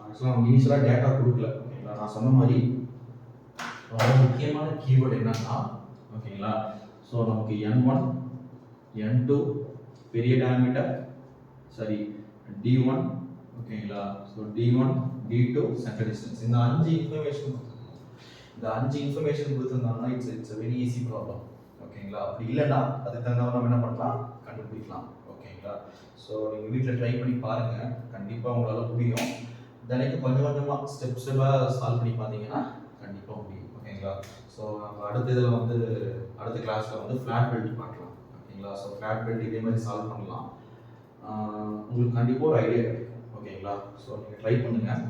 ஆக்சுவலாக நமக்கு இனிஷியலாக டேட்டா கொடுக்கல. ஓகேங்களா? நான் சொன்ன மாதிரி ரொம்ப முக்கியமான கீவேர்டு என்னன்னா, ஓகேங்களா, ஸோ நமக்கு N1 N2 பெரிய டயாமீட்டர், சரி D1, ஓகேங்களா, so D1 D2 centre distance, இந்த 5 இன்ஃபர்மேஷன் கொடுத்துருந்தாங்கன்னா இட்ஸ் வெரி ஈஸி ப்ராப்ளம். ஓகேங்களா? அப்படி இல்லைன்னா அதுக்கு தகுந்த நம்ம என்ன பண்ணலாம், கண்டுபிடிக்கலாம். ஓகேங்களா? ஸோ நீங்கள் வீட்டில் ட்ரை பண்ணி பாருங்கள், கண்டிப்பாக உங்களால் புரியும். தினைக்கும் கொஞ்சம் கொஞ்சமாக ஸ்டெப்பாக சால்வ் பண்ணி பார்த்தீங்கன்னா கண்டிப்பாக முடியும். ஓகேங்களா? ஸோ நம்ம அடுத்த கிளாஸில் வந்து ஃப்ளாட் பெல்ட் பார்க்கலாம். ஓகேங்களா? ஸோ ஃப்ளாட் பெல்ட் இதே மாதிரி சால்வ் பண்ணலாம். உங்களுக்கு கண்டிப்பாக ஒரு ஐடியா கிடைக்கும். ஓகேங்களா? ஸோ நீங்கள் ட்ரை பண்ணுங்கள்.